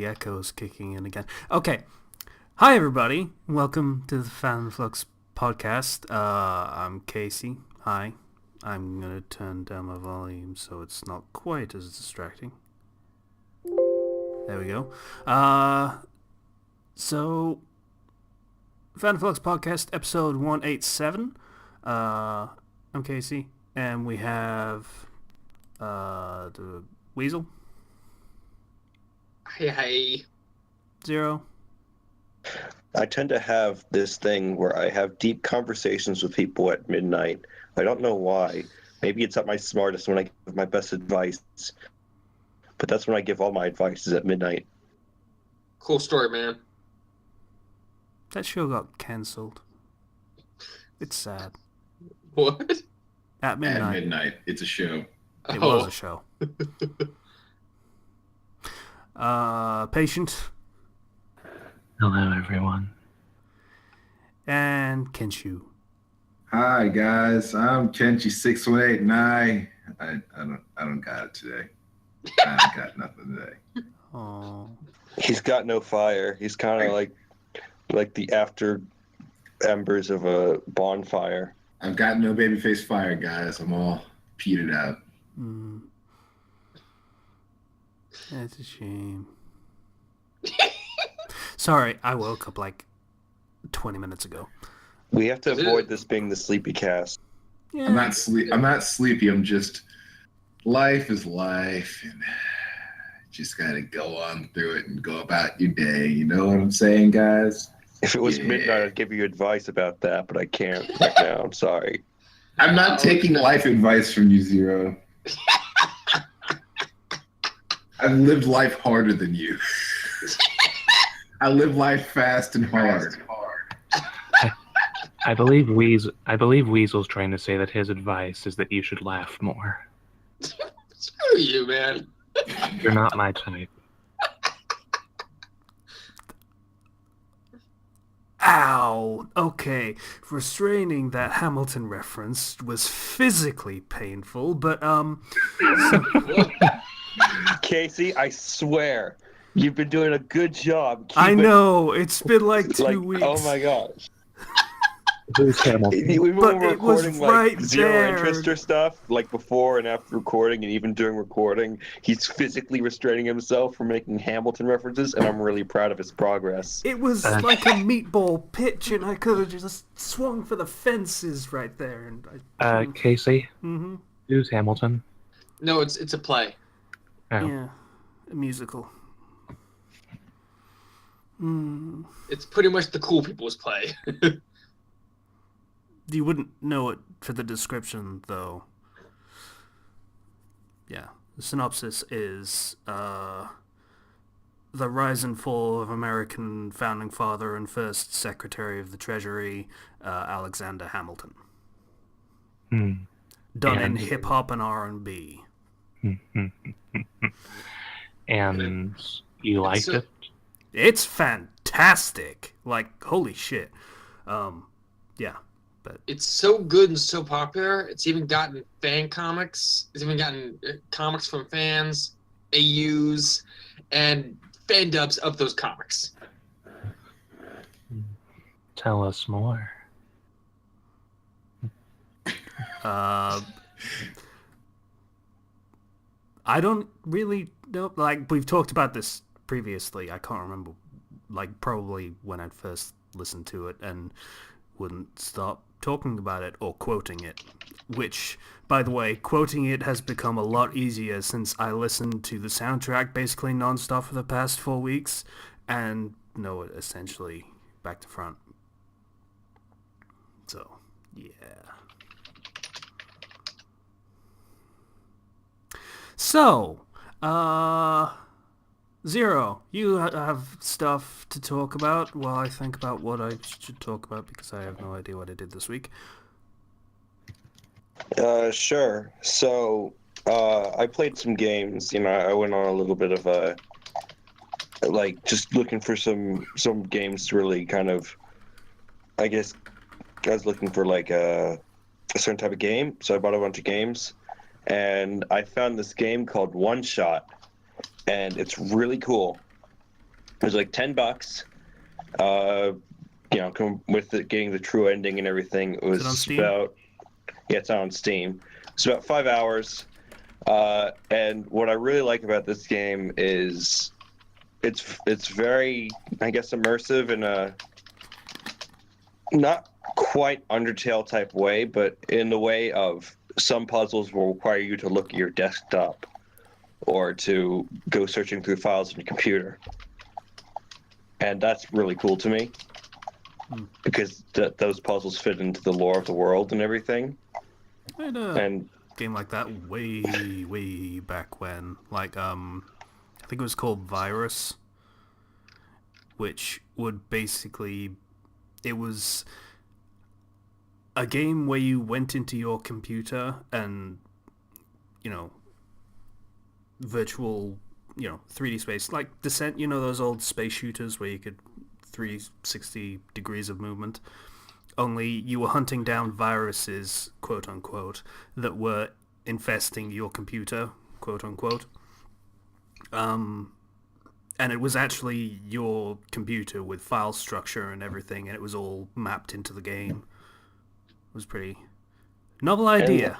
echo's kicking in again. Okay. Hi, everybody. Welcome to the Fandom Flux podcast. I'm Casey. Hi. I'm going to turn down my volume so it's not quite as distracting. There we go. So, Fandom Flux podcast, episode 187. I'm Casey, and we have the Weasel. Hey. Zero. I tend to have this thing where I have deep conversations with people at midnight. I don't know why. Maybe it's at my smartest when I give my best advice. But that's when I give all my advice is at midnight. Cool story, man. That show got cancelled. It's sad. What? At midnight. At midnight. It's a show. It was a show. Patient. Hello, everyone. And Kenshu. Hi guys, I'm Kenchi6189. I don't got it today. I got nothing today. Oh. He's got no fire. He's kind of like the after embers of a bonfire. I've got no babyface fire, guys. I'm all petered out. That's a shame. Sorry, I woke up like 20 minutes ago. We have to avoid this being the sleepy cast. Yeah. I'm not sleepy. I'm just life is life, and just gotta go on through it and go about your day. You know what I'm saying, guys? If it was midnight, I'd give you advice about that, but I can't right now. I'm sorry. I'm not taking life advice from you, Zero. I've lived life harder than you. I live life fast and hard. I believe Weasel's trying to say that his advice is that you should laugh more. Screw you, man. You're not my type. Ow! Okay, restraining that Hamilton reference was physically painful, but, Casey, I swear, you've been doing a good job. I know, it's been like 2 weeks. Oh my gosh. Who's Hamilton? Even But when we're it was recording right zero there. interest or stuff, like before and after recording and even during recording, he's physically restraining himself from making Hamilton references, and I'm really proud of his progress. It was like a meatball pitch, and I could have just swung for the fences right there. And Casey? Mm-hmm. Who's Hamilton? No, it's a play. Oh. Yeah, a musical. It's pretty much the cool people's play. You wouldn't know it for the description, though. Yeah, the synopsis is the rise and fall of American founding father and first Secretary of the Treasury, Alexander Hamilton. Done in hip-hop and R&B. And you liked it? It's fantastic. Like, holy shit. Yeah. It's so good and so popular. It's even gotten fan comics. It's even gotten comics from fans, AUs, and fan dubs of those comics. Tell us more. I don't really know. Like, we've talked about this previously. I can't remember. Like, probably when I first listened to it and wouldn't stop talking about it or quoting it. Which, by the way, quoting it has become a lot easier since I listened to the soundtrack basically non-stop for the past 4 weeks and know it essentially back to front. So, yeah. So, Zero, you have stuff to talk about while I think about what I should talk about because I have no idea what I did this week. Sure. So, I played some games. You know, I went on a little bit of a, like, just looking for some games to really kind of, I guess, I was looking for, like, a certain type of game. So I bought a bunch of games. And I found this game called OneShot. And it's really cool. It was like $10. With getting the true ending and everything, it was on Steam? about it's on Steam. It's about 5 hours. And what I really like about this game is it's very, I guess, immersive in a not quite Undertale type way, but in the way of some puzzles will require you to look at your desktop or to go searching through files on your computer. And that's really cool to me because those puzzles fit into the lore of the world and everything. I had a game like that way back when. Like, I think it was called Virus, which would basically... It was a game where you went into your computer and, virtual, 3D space, like Descent, those old space shooters where you could 360 degrees of movement. Only you were hunting down viruses, quote unquote, that were infesting your computer, quote unquote. And it was actually your computer with file structure and everything, and it was all mapped into the game. It was pretty novel idea.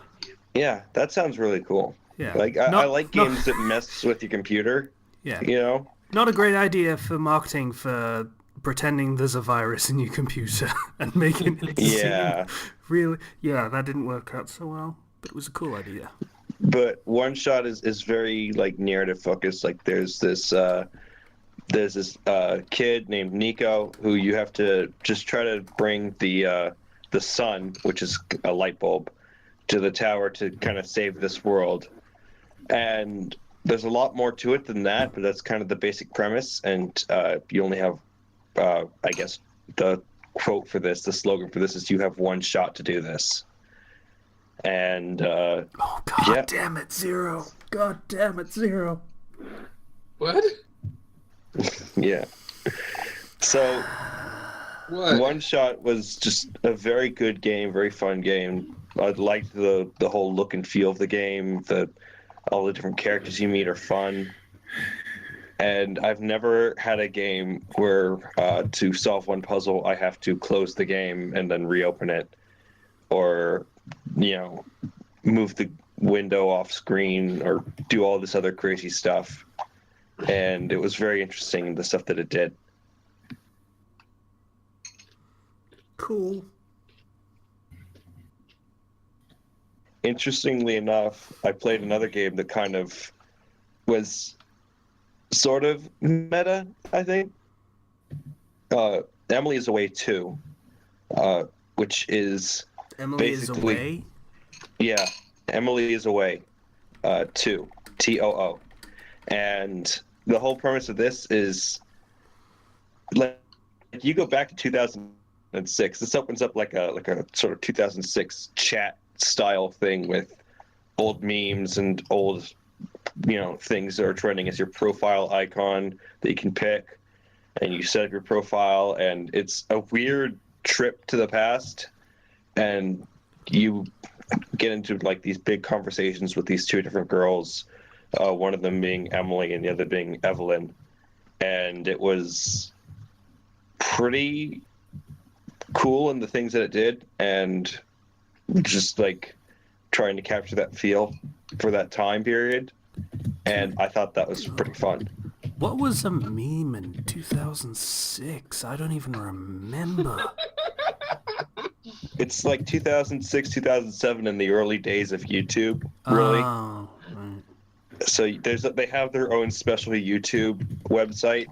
Yeah, that sounds really cool. Yeah, I like games that mess with your computer. Yeah, not a great idea for marketing for pretending there's a virus in your computer and making it seem really. Yeah, that didn't work out so well, but it was a cool idea. But OneShot is very narrative focused. Like there's this kid named Nico who you have to just try to bring the sun, which is a light bulb, to the tower to kind of save this world. And there's a lot more to it than that, but that's kind of the basic premise. And you only have, I guess, the quote for this, the slogan for this is "You have one shot to do this." And damn it, Zero! God damn it, Zero! What? Yeah. So, What? OneShot was just a very good game, very fun game. I liked the whole look and feel of the game. All the different characters you meet are fun. And I've never had a game where to solve one puzzle I have to close the game and then reopen it, or move the window off screen or do all this other crazy stuff. And it was very interesting, the stuff that it did. Cool. Interestingly enough, I played another game that kind of was sort of meta, I think. Emily is Away 2, which is Emily is basically... Away? Yeah, Emily is Away 2, TOO. And the whole premise of this is, like, you go back to 2006. This opens up like a sort of 2006 chat style thing with old memes and old, things that are trending as your profile icon that you can pick, and you set up your profile, and it's a weird trip to the past, and you get into like these big conversations with these two different girls. One of them being Emily and the other being Evelyn. And it was pretty cool in the things that it did, and just like trying to capture that feel for that time period. And I thought that was pretty fun. What was a meme in 2006? I don't even remember. It's like 2006, 2007 in the early days of YouTube, really. Oh, right. So they have their own special YouTube website.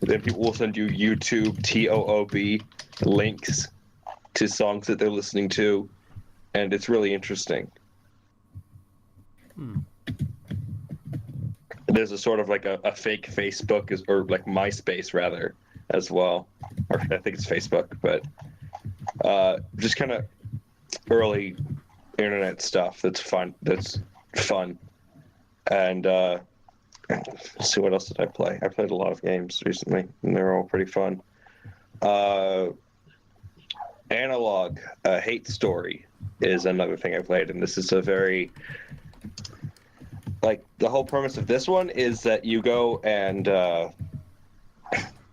Then people will send you YouTube TOOB links to songs that they're listening to, and it's really interesting. There's a sort of like a fake Facebook or like MySpace rather as well, or I think it's Facebook, but just kind of early internet stuff that's fun. And let's see, what else did I play? I played a lot of games recently, and they're all pretty fun. Analogue, Hate Story is another thing I played, and this is a very... Like, the whole premise of this one is that you go and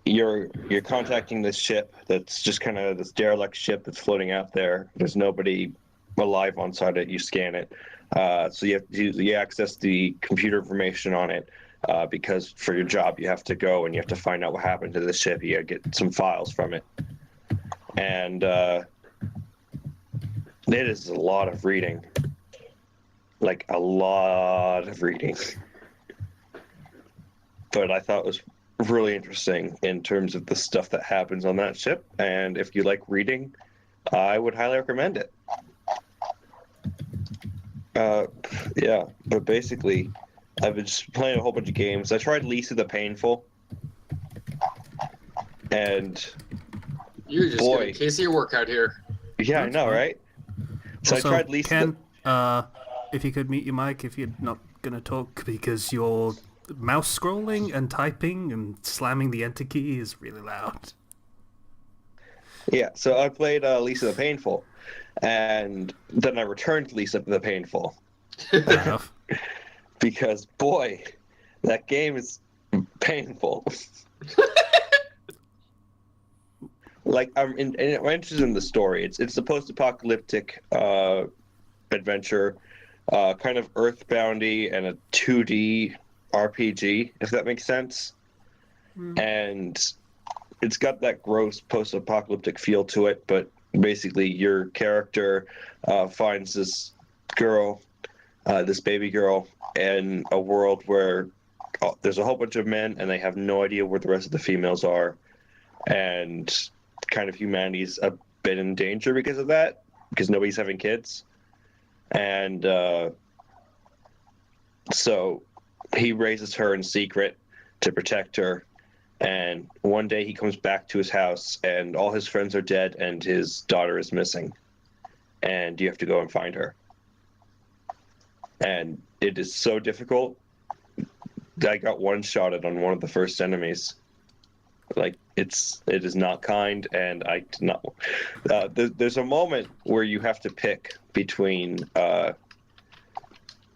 you're contacting this ship that's just kind of this derelict ship that's floating out there. There's nobody alive on side it. You scan it, so you access the computer information on it, because for your job you have to go and you have to find out what happened to the ship. You get some files from it, and it is a lot of reading, like a lot of reading. But I thought it was really interesting in terms of the stuff that happens on that ship, and if you like reading, I would highly recommend it. Yeah, but basically, I've been just playing a whole bunch of games. I tried Lisa the Painful, and You're just boy, getting case of your workout here. yeah, I know, right? So Also, I tried Lisa. Ken, if you could mute your mic if you're not going to talk, because your mouse scrolling and typing and slamming the enter key is really loud. Yeah, so I played Lisa the Painful, and then I returned Lisa the Painful. Fair enough. Because, boy, that game is painful. Like, I'm interested in the story. It's a post-apocalyptic adventure, kind of earthboundy and a 2D RPG, if that makes sense. And it's got that gross post-apocalyptic feel to it, but basically your character finds this girl, this baby girl, in a world where there's a whole bunch of men and they have no idea where the rest of the females are, and kind of humanity's a bit in danger because of that, because nobody's having kids. And so he raises her in secret to protect her. And one day he comes back to his house and all his friends are dead and his daughter is missing. And you have to go and find her. And it is so difficult. I got one-shotted on one of the first enemies. Like, it is not kind, and I did not. There's a moment where you have to pick between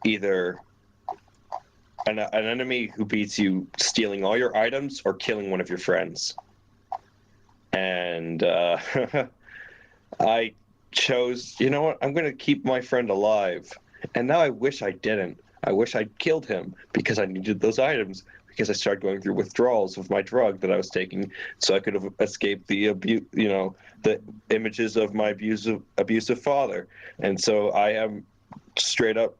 either an enemy who beats you stealing all your items or killing one of your friends. And I chose, you know what, I'm going to keep my friend alive. And now I wish I didn't. I wish I'd killed him because I needed those items, because I started going through withdrawals of my drug that I was taking, so I could have escaped the the images of my abusive father. And so I am straight up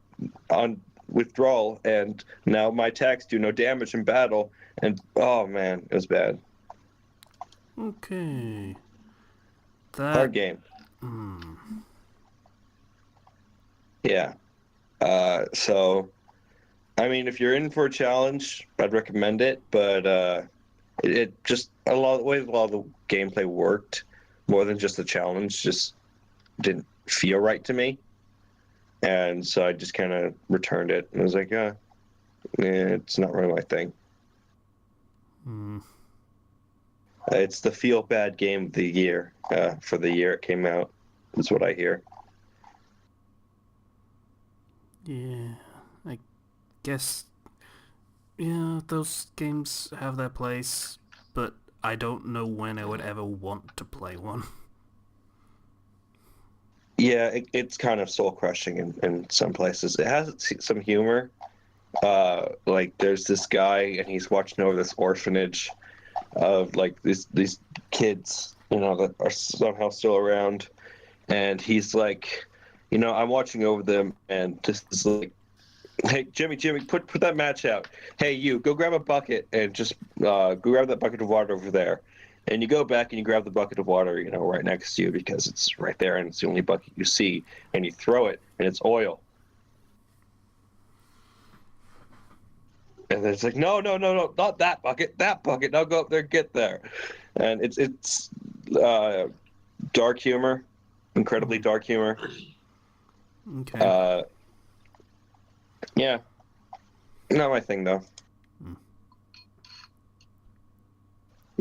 on withdrawal, and now my attacks do no damage in battle, and oh man, it was bad. Okay. Hard game. Yeah. So, I mean, if you're in for a challenge, I'd recommend it, but it just a lot of the gameplay worked more than just the challenge, just didn't feel right to me. And so I just kind of returned it. And I was like, it's not really my thing. It's the feel-bad game of the year, for the year it came out, is what I hear. Yeah, I guess, yeah, those games have their place, but I don't know when I would ever want to play one. Yeah, it's kind of soul-crushing in some places. It has some humor. Like, there's this guy, and he's watching over this orphanage of, like, these kids, that are somehow still around. And he's like, I'm watching over them, and this is like, hey, Jimmy, put that match out. Hey, you, go grab a bucket and just go grab that bucket of water over there. And you go back and you grab the bucket of water, right next to you, because it's right there and it's the only bucket you see. And you throw it, and it's oil. And then it's like, no, not that bucket, Now go up there, get there. And it's dark humor, incredibly dark humor. Okay. Yeah. Not my thing, though.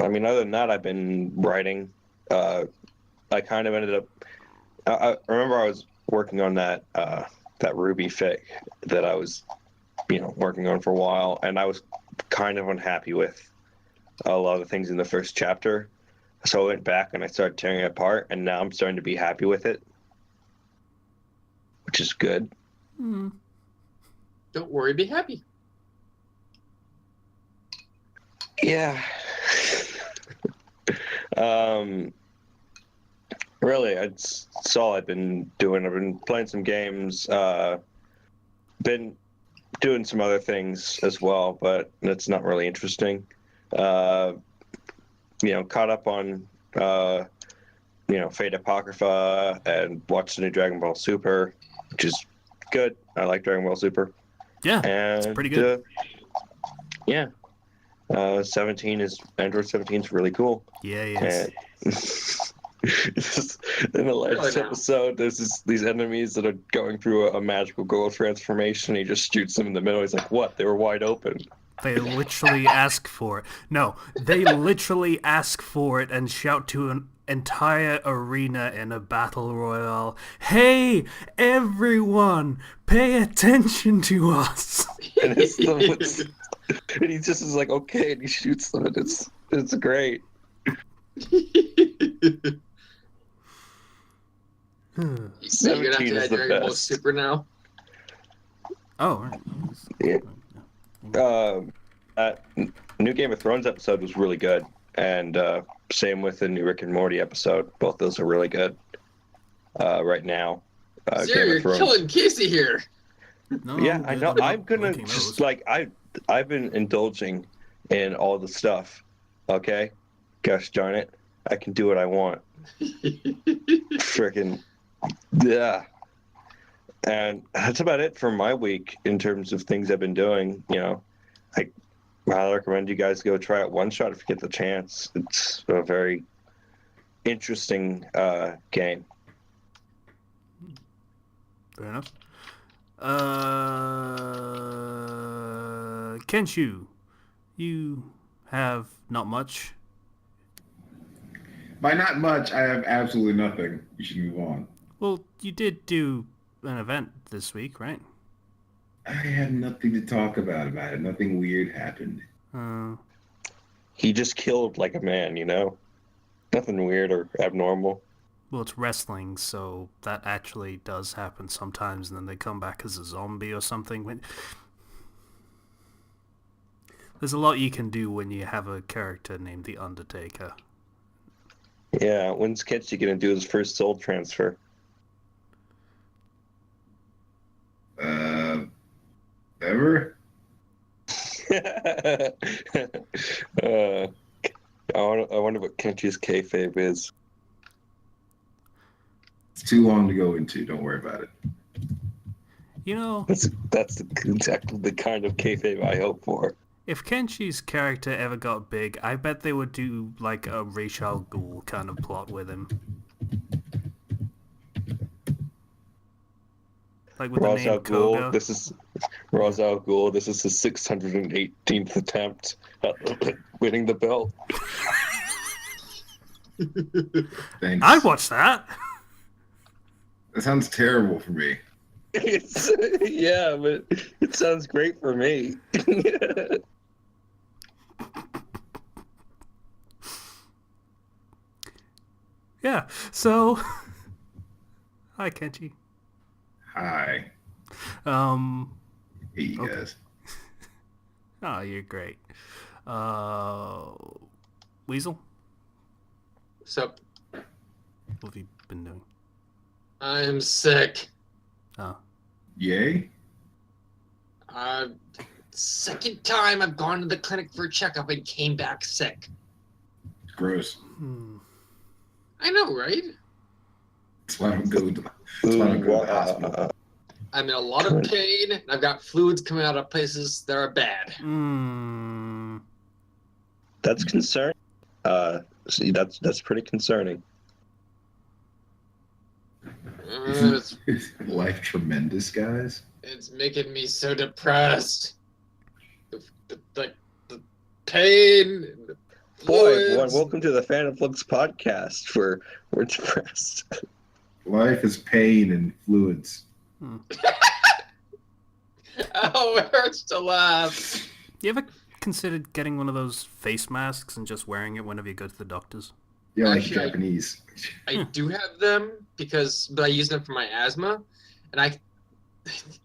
I mean, other than that, I've been writing. I kind of ended up... I remember I was working on that Ruby fic that I was, working on for a while, and I was kind of unhappy with. a lot of the things in the first chapter. So I went back and I started tearing it apart, and now I'm starting to be happy with it, which is good. Hmm. Don't worry, be happy. Yeah. Really, that's all I've been doing. I've been playing some games, been doing some other things as well, but that's not really interesting. Caught up on, Fate Apocrypha and watched the new Dragon Ball Super, which is good. I like Dragon Ball Super. Yeah, And, it's pretty good. Yeah. Android 17 is really cool. Yeah, yes. In the last Really now. episode, there's these enemies that are going through a magical girl transformation. He just shoots them in the middle. He's like, "What? They were wide open." They literally ask for it. No, they literally ask for it and shout to an entire arena in a battle royale, "Hey, everyone, pay attention to us!" And and he just is like, "Okay," and he shoots them, and it's great. So you're gonna have 17 to is add the Dragon Ball best. Super now. Oh, right. Yeah. That new Game of Thrones episode was really good, and same with the new Rick and Morty episode. Both those are really good. Right now, Zero, Game you're of Thrones. killing Casey here. No, Yeah, I'm I good. know. I'm not I'm gonna linking just those. I've been indulging in all the stuff. Okay, gosh darn it, I can do what I want. Freaking yeah. And that's about it for my week in terms of things I've been doing. I highly recommend you guys go try out OneShot if you get the chance. It's a very interesting game. Fair enough. Kenshu, you have not much. By not much, I have absolutely nothing. You should move on. Well, you did do an event this week, right? I had nothing to talk about it. Nothing weird happened. He just killed like a man, Nothing weird or abnormal. Well, it's wrestling, so that actually does happen sometimes, and then they come back as a zombie or something. There's a lot you can do when you have a character named The Undertaker. Yeah, when's Kenshi gonna do his first soul transfer? Ever? I wonder what Kenshi's kayfabe is. It's too long to go into. Don't worry about it. That's exactly the kind of kayfabe I hope for. If Kenshi's character ever got big, I bet they would do like a Ra's al Ghul kind of plot with him. Like with Ra's the al name Koga. Ghul. This is Ra's al Ghul. This is his 618th attempt at winning the belt. Thanks. I'd watch that. That sounds terrible for me. Yeah, but it sounds great for me. Yeah, so... Hi, Kenshi. Hi. Hey, you Okay. guys. Oh, you're great. Weasel, So what have you been doing? I'm sick. Oh, Yay? Second time I've gone to the clinic for a checkup and came back sick. Gross. I know, right? That's why I don't go to the hospital. I'm in a lot of pain. And I've got fluids coming out of places that are bad. That's concerning. See, that's pretty concerning. It's, Is life tremendous, guys? it's making me so depressed. The pain. The Boy, fluids. welcome to the Fandom Flux podcast where we're depressed. Life is pain and fluids. Oh, it hurts to laugh. you ever considered getting one of those face masks and just wearing it whenever you go to the doctors? Yeah, like Actually, Japanese. I do have them but I use them for my asthma, and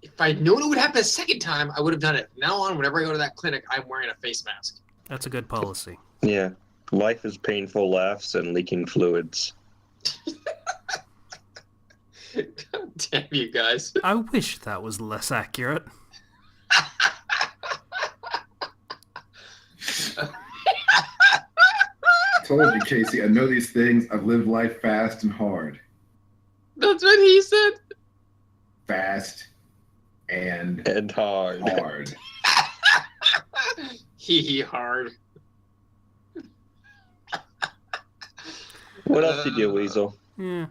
if I'd known it would happen a second time, I would have done it. From now on, whenever I go to that clinic, I'm wearing a face mask. That's a good policy. Yeah. Life is painful laughs and leaking fluids. God damn you guys. I wish that was less accurate. I told you, Casey, I know these things. I've lived life fast and hard. That's what he said. Fast and hard. hard. Hee hard. What else did you do, Weasel? Yeah.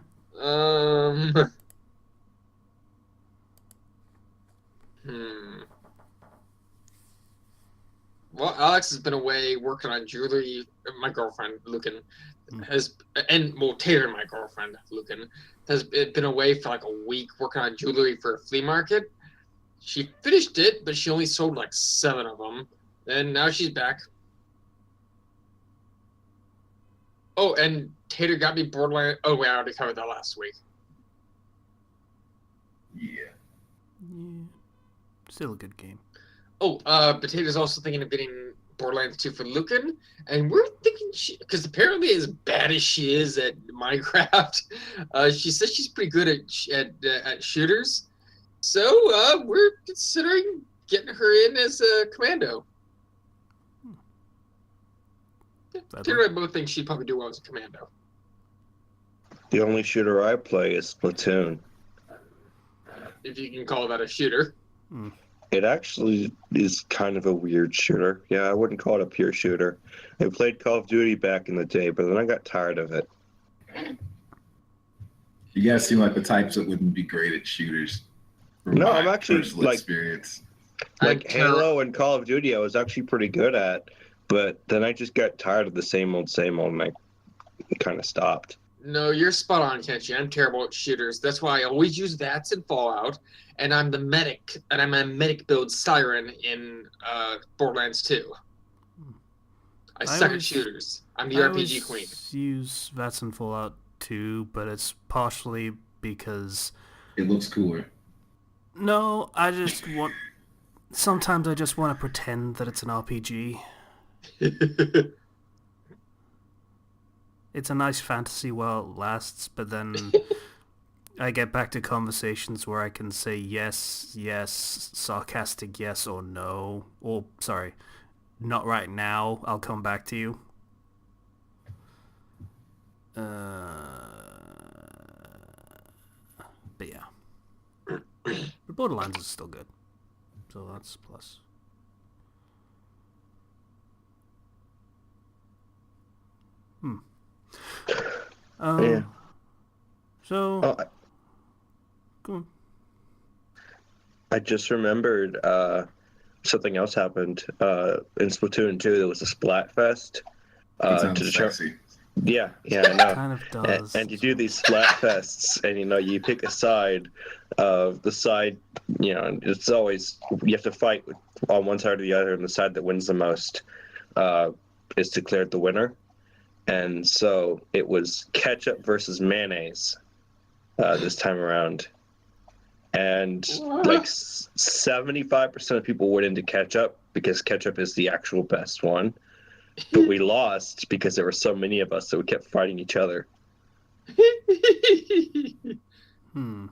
Well, Alex has been away working on jewelry. My girlfriend, Lucan, Taylor, my girlfriend, Lucan, has been away for like a week working on jewelry for a flea market. She finished it, but she only sold like 7 of them. And now she's back. Oh, and Tater got me Borderlands. Oh, wait, I already covered that last week. Yeah. Yeah. Still a good game. Oh, but Tater's also thinking of getting Borderlands 2 for Lucan, and we're thinking because apparently as bad as she is at Minecraft, she says she's pretty good at shooters. So we're considering getting her in as a commando. Tater and I both think she'd probably do well as a commando. The only shooter I play is Splatoon. If you can call that a shooter. It actually is kind of a weird shooter. Yeah, I wouldn't call it a pure shooter. I played Call of Duty back in the day, but then I got tired of it. You guys seem like the types that wouldn't be great at shooters. From No, my I'm actually, personal like- experience. Like Halo and Call of Duty, I was actually pretty good at, but then I just got tired of the same old, and I kind of stopped. No, you're spot on, Kenshi. I'm terrible at shooters. That's why I always use VATS in Fallout, and I'm the medic, and I'm a medic build Siren in Borderlands 2. I suck at shooters. I'm the RPG queen. I use VATS and Fallout 2, but it's partially because... It looks cooler. No, I just want... Sometimes I just want to pretend that it's an RPG. It's a nice fantasy while it lasts, but then I get back to conversations where I can say yes, sarcastic yes or no. Or, sorry, not right now, I'll come back to you. But yeah. But Borderlands is still good. So that's a plus. Yeah. So, Oh, go on. I just remembered something else happened in Splatoon 2. There was a Splatfest. It sounds sexy. Yeah, I know. Kind of does. And you do these Splatfests, and you pick a side. The side, it's always you have to fight on one side or the other, and the side that wins the most is declared the winner. And so it was ketchup versus mayonnaise this time around. And like 75% of people went into ketchup because ketchup is the actual best one. But we lost because there were so many of us that we kept fighting each other. And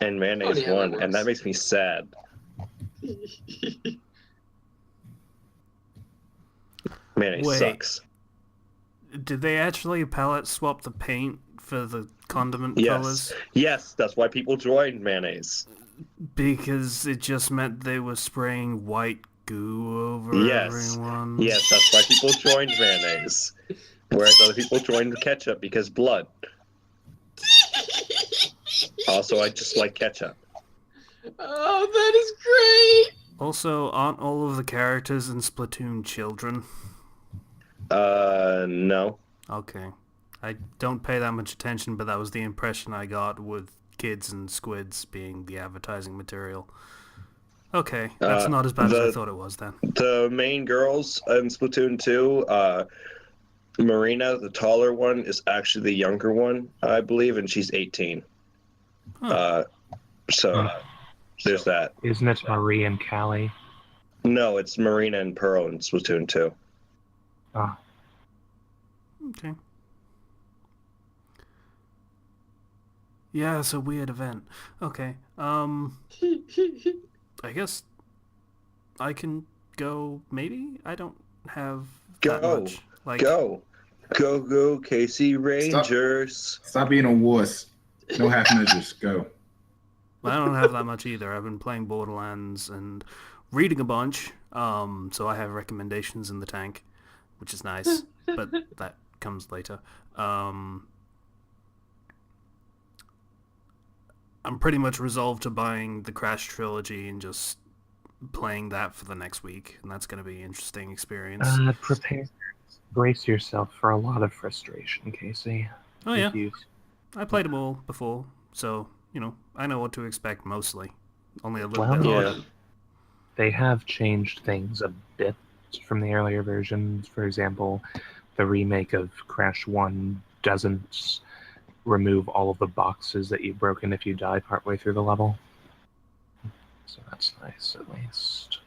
mayonnaise won, and that makes me sad. Mayonnaise sucks. Did they actually palette swap the paint for the condiment colors? Yes, that's why people joined mayonnaise. Because it just meant they were spraying white goo over everyone. Yes, that's why people joined mayonnaise. Whereas other people joined ketchup because blood. Also, I just like ketchup. Oh, that is great! Also, aren't all of the characters in Splatoon children? No. Okay. I don't pay that much attention, but that was the impression I got with kids and squids being the advertising material. Okay, that's not as bad as I the thought it was then. the main girls in Splatoon 2, Marina, the taller one, is actually the younger one, I believe, and she's 18. Huh. So there's that. Isn't it Marie and Callie? No, it's Marina and Pearl in Splatoon 2. Ah, Okay. Yeah, it's a weird event. Okay. I guess I can go. Maybe I don't have that Go, much. Like, go, Casey Rangers. Stop being a wuss. No half measures. Go. I don't have that much either. I've been playing Borderlands and reading a bunch. So I have recommendations in the tank, which is nice, but that comes later. I'm pretty much resolved to buying the Crash trilogy and just playing that for the next week, and that's going to be an interesting experience. brace yourself for a lot of frustration, Casey. Oh yeah, You- I played them all before, so I know what to expect mostly. Only a little Well, bit Yeah. harder. They have changed things a bit from the earlier versions. For example, the remake of Crash 1 doesn't remove all of the boxes that you've broken if you die partway through the level. So that's nice, at least.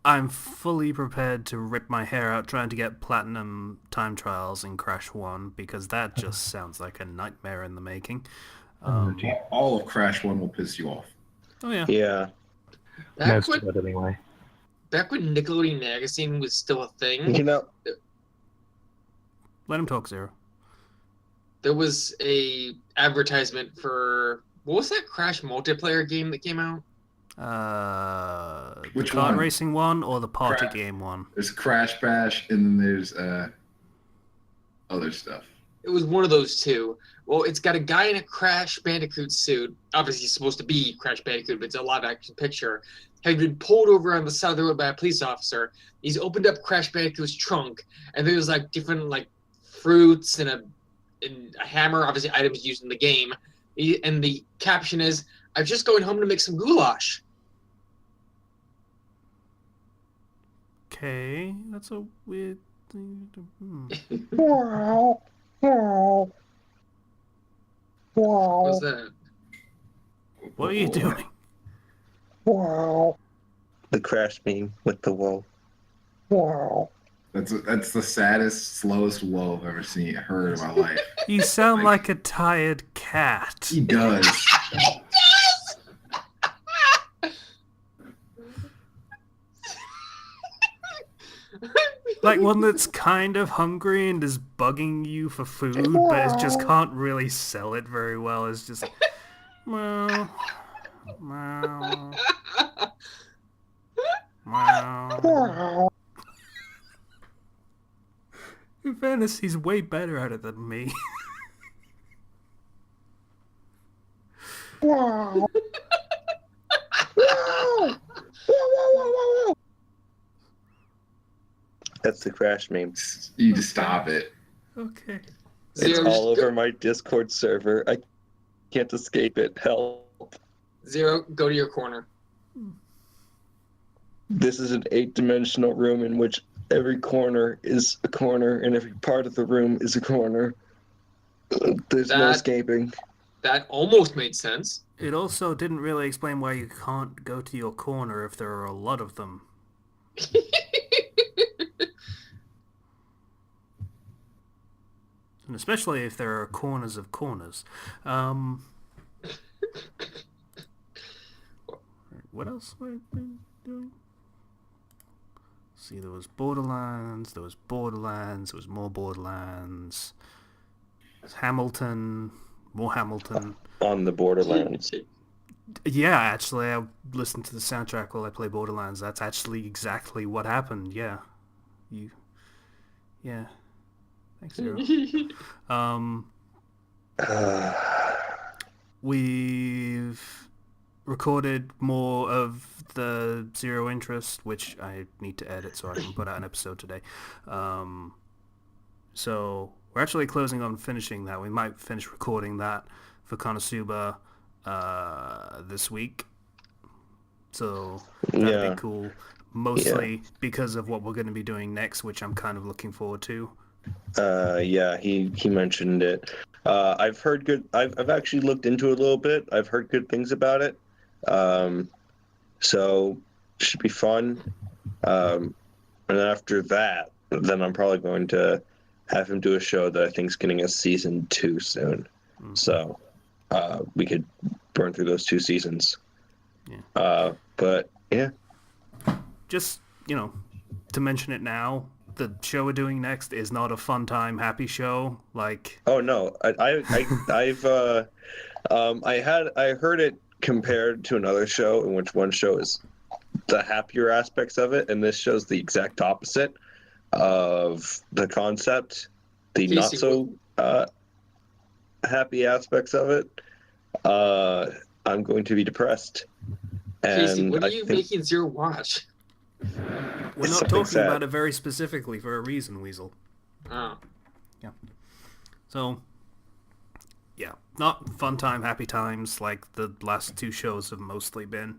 I'm fully prepared to rip my hair out trying to get platinum time trials in Crash 1 because that just sounds like a nightmare in the making. Dear. All of Crash 1 will piss you off. Oh yeah. Yeah. Back Most of when, it, anyway. back when Nickelodeon Magazine was still a thing, You know, Let him talk, Zero. there was a advertisement for what was that Crash multiplayer game that came out? The Which kart one? racing one or the party Cra- game one? There's Crash Bash, and then there's other stuff. It was one of those two. Well, it's got a guy in a Crash Bandicoot suit. Obviously, he's supposed to be Crash Bandicoot, but it's a live action picture. Having been pulled over on the side of the road by a police officer. He's opened up Crash Bandicoot's trunk, and there's like different like fruits and a hammer, obviously items used in the game. And the caption is, "I'm just going home to make some goulash." Okay, that's a weird thing to... What was that? What are you doing? the Crash meme with the whoa. That's the saddest, slowest whoa I've ever heard in my life. You sound like a tired cat. He does. Like one that's kind of hungry and is bugging you for food, but it just can't really sell it very well. It's just like, meow, meow, meow. In fairness, he's way better at it than me. That's the Crash meme. You need to stop it. Okay. It's Zero, all over my Discord server. I can't escape it. Help. Zero, go to your corner. This is an 8-dimensional room in which every corner is a corner and every part of the room is a corner. There's no That- escaping. That almost made sense. It also didn't really explain why you can't go to your corner if there are a lot of them. And especially if there are corners of corners. What else were I doing? See, there was Borderlands, there was more Borderlands. There's Hamilton, more Hamilton. On the Borderlands. Yeah, actually, I listened to the soundtrack while I play Borderlands. That's actually exactly what happened. Yeah, yeah. Thanks, Zero. We've recorded more of the Zero Interest, which I need to edit so I can put out an episode today. So we're actually closing on finishing that. We might finish recording that for Konosuba this week. So that'd Yeah. be cool. Mostly because of what we're going to be doing next, which I'm kind of looking forward to. Yeah, he mentioned it. I've heard good. I've actually looked into it a little bit. I've heard good things about it. So should be fun. And then after that, then I'm probably going to have him do a show that I think is getting a season 2 soon. So we could burn through those 2 seasons. Yeah. But yeah. Just, to mention it now, the show we're doing next is not a fun time, happy show. Like, Oh no, I heard it compared to another show in which one show is the happier aspects of it, and this show's the exact opposite of the concept, the Casey, not so happy aspects of it. I'm going to be depressed. Casey, And what are I you think making Zero watch? we're not something talking sad. about it very specifically for a reason, Weasel. Oh. So, yeah, not fun time, happy times like the last 2 shows have mostly been.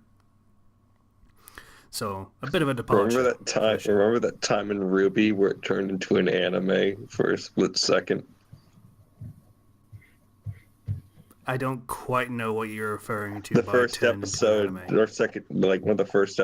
So, a bit of a departure. Remember that time in Ruby where it turned into an anime for a split second? I don't quite know what you're referring to. The by first turned into an episode, anime. or second, like one of the first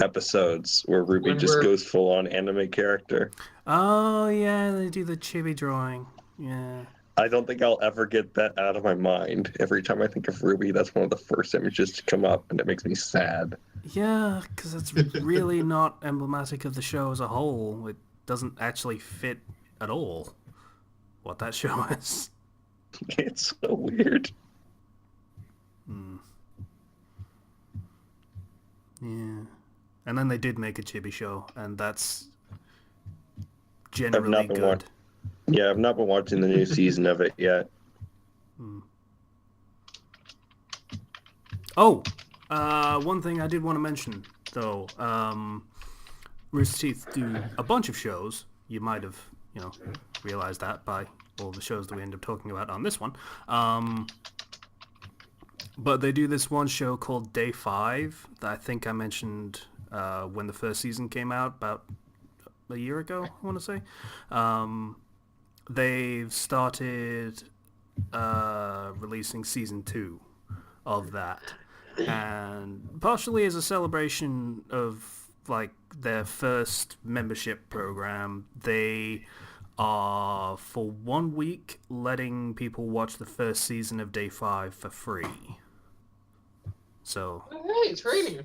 episodes where Ruby When just we're- goes full on anime character. Oh, yeah, they do the chibi drawing. Yeah. I don't think I'll ever get that out of my mind. Every time I think of Ruby, that's one of the first images to come up, and it makes me sad. Yeah, because it's really not emblematic of the show as a whole. It doesn't actually fit at all what that show is. It's so weird. Yeah. And then they did make a chibi show, and that's I've generally not been good. Yeah, I've not been watching the new season of it yet. Oh, one thing I did want to mention, though. Rooster Teeth do a bunch of shows. You might have, realized that by all the shows that we end up talking about on this one. But they do this one show called Day 5 that I think I mentioned when the first season came out about a year ago, I want to say. They've started releasing season 2 of that. And partially as a celebration of like their first membership program, they are for 1 week letting people watch the first season of Day 5 for free. So Hey, it's raining.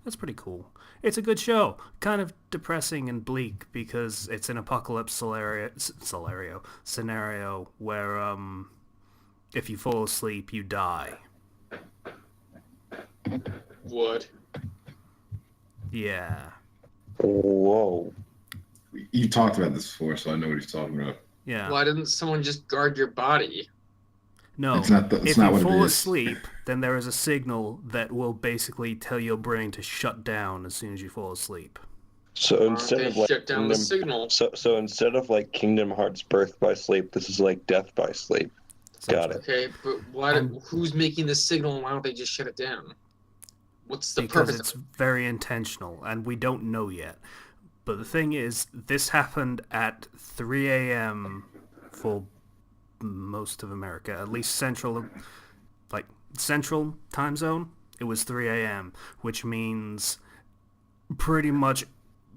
that's pretty cool. It's a good show. Kind of depressing and bleak because it's an apocalypse scenario where if you fall asleep, you die. What? Yeah. Whoa. You talked about this before, so I know what he's talking about. Yeah. Why didn't someone just guard your body? No. It's not if not you what fall it is. asleep, then there is a signal that will basically tell your brain to shut down as soon as you fall asleep. So Why don't instead they of like shut down the signal? so instead of like Kingdom Hearts Birth by Sleep, this is like Death by Sleep. Got it. Okay, but who's making the signal and why don't they just shut it down? What's the Because purpose it's of it? very intentional, and we don't know yet. But the thing is, this happened at 3 a.m. for most of America, at least central time zone. It was 3 a.m., which means pretty much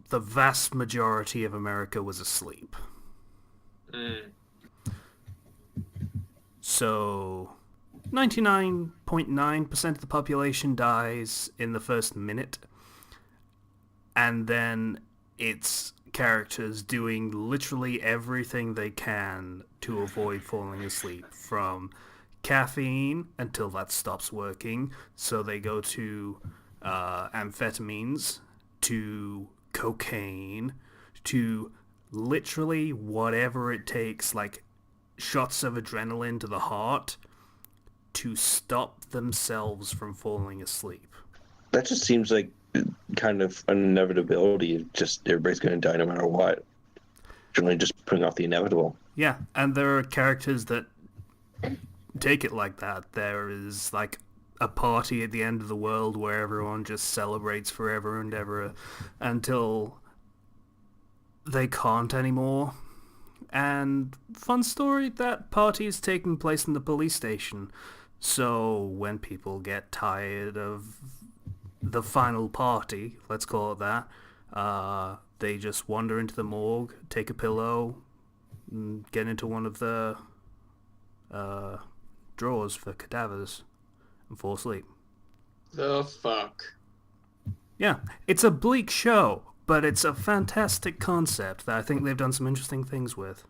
the vast majority of America was asleep. So 99.9% of the population dies in the first minute, and then it's characters doing literally everything they can to avoid falling asleep, from caffeine until that stops working, so they go to amphetamines, to cocaine, to literally whatever it takes, like shots of adrenaline to the heart, to stop themselves from falling asleep. That just seems like kind of an inevitability. Just everybody's going to die no matter what. Generally, just putting off the inevitable. Yeah, and there are characters that take it like that. There is like a party at the end of the world where everyone just celebrates forever and ever until they can't anymore. And fun story, that party is taking place in the police station. So when people get tired of the final party, let's call it that, they just wander into the morgue, take a pillow, and get into one of the drawers for cadavers and fall asleep. The fuck? Yeah, it's a bleak show, but it's a fantastic concept that I think they've done some interesting things with.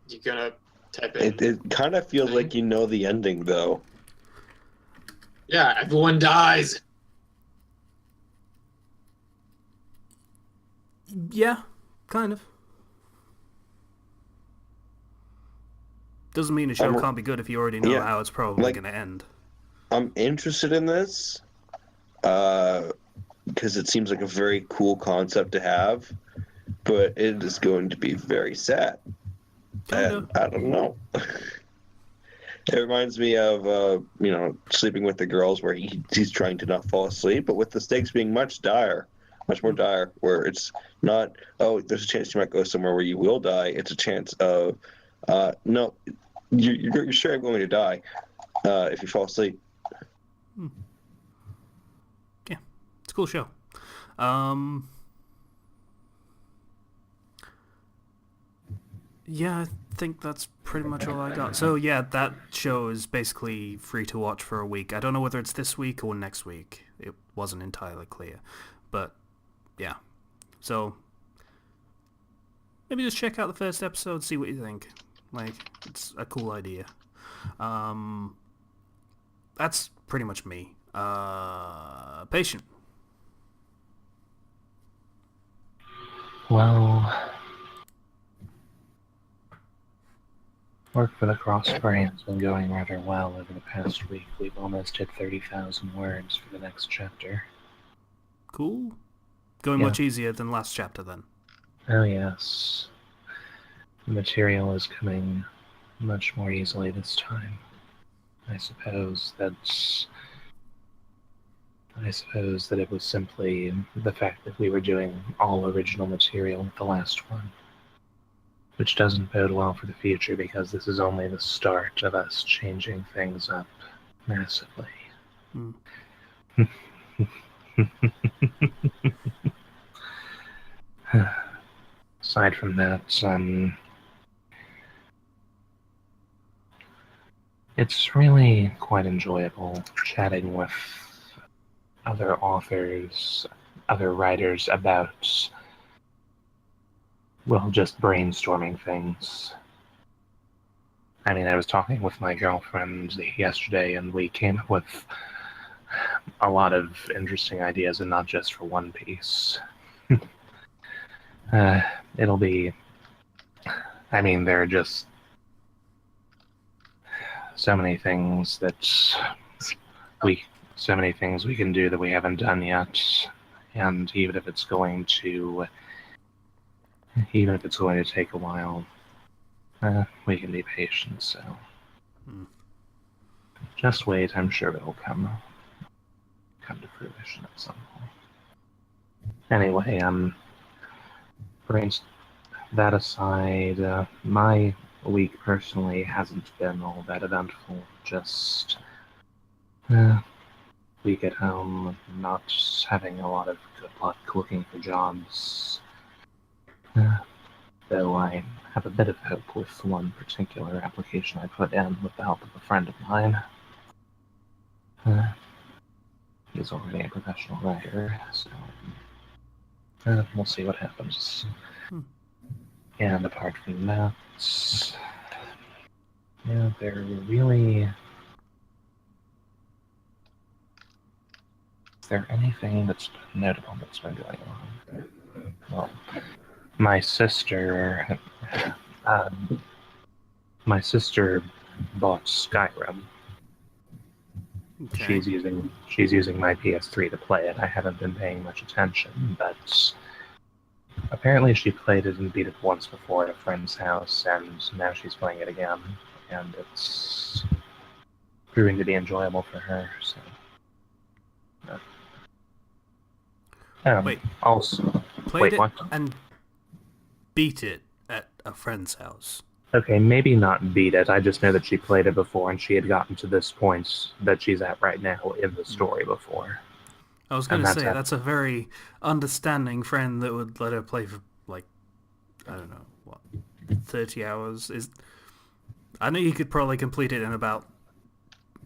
You gonna type in? It kind of feels like you know the ending, though. Yeah, everyone dies. Yeah, kind of. Doesn't mean a show can't be good if you already know how it's probably going to end. I'm interested in this because it seems like a very cool concept to have, but it is going to be very sad. And I don't know. It reminds me of, Sleeping with the Girls, where he's trying to not fall asleep, but with the stakes being much more dire, where it's not, oh, there's a chance you might go somewhere where you will die. It's a chance of, no, you're sure I'm going to die if you fall asleep. Yeah, it's a cool show. Yeah, I think that's pretty much all I got. So yeah, that show is basically free to watch for a week. I don't know whether it's this week or next week. It wasn't entirely clear. But yeah. So maybe just check out the first episode, see what you think. Like, it's a cool idea. That's pretty much me. Patient. Well, work for the Crossfire has been going rather well over the past week. We've almost hit 30,000 words for the next chapter. Cool. Going much easier than last chapter, then. Oh, yes. The material is coming much more easily this time. I suppose that it was simply the fact that we were doing all original material with the last one. Which doesn't bode well for the future, because this is only the start of us changing things up massively. Aside from that, it's really quite enjoyable chatting with other authors, other writers about, well, just brainstorming things. I mean, I was talking with my girlfriend yesterday, and we came up with a lot of interesting ideas, and not just for One Piece. It'll be... I mean, there are just so many things we can do that we haven't done yet, and even if it's going to take a while, we can be patient. So just wait. I'm sure it'll come to fruition at some point. Anyway, that aside, my week personally hasn't been all that eventful. Just week at home, not having a lot of good luck looking for jobs. Though I have a bit of hope with one particular application I put in with the help of a friend of mine. He's already a professional writer, so we'll see what happens. And apart from that, there really... Is there anything that's notable that's been going on? Well, my sister bought Skyrim. Okay. She's using my PS3 to play it. I haven't been paying much attention, but apparently she played it and beat it once before at a friend's house, and now she's playing it again. And proving to be enjoyable for her. So, Wait. Also, Played it what? and beat it at a friend's house. Okay, maybe not beat it. I just know that she played it before, and she had gotten to this point that she's at right now in the story before. I was going to say, that's a very understanding friend that would let her play for, like, I don't know, what, 30 hours? I know you could probably complete it in about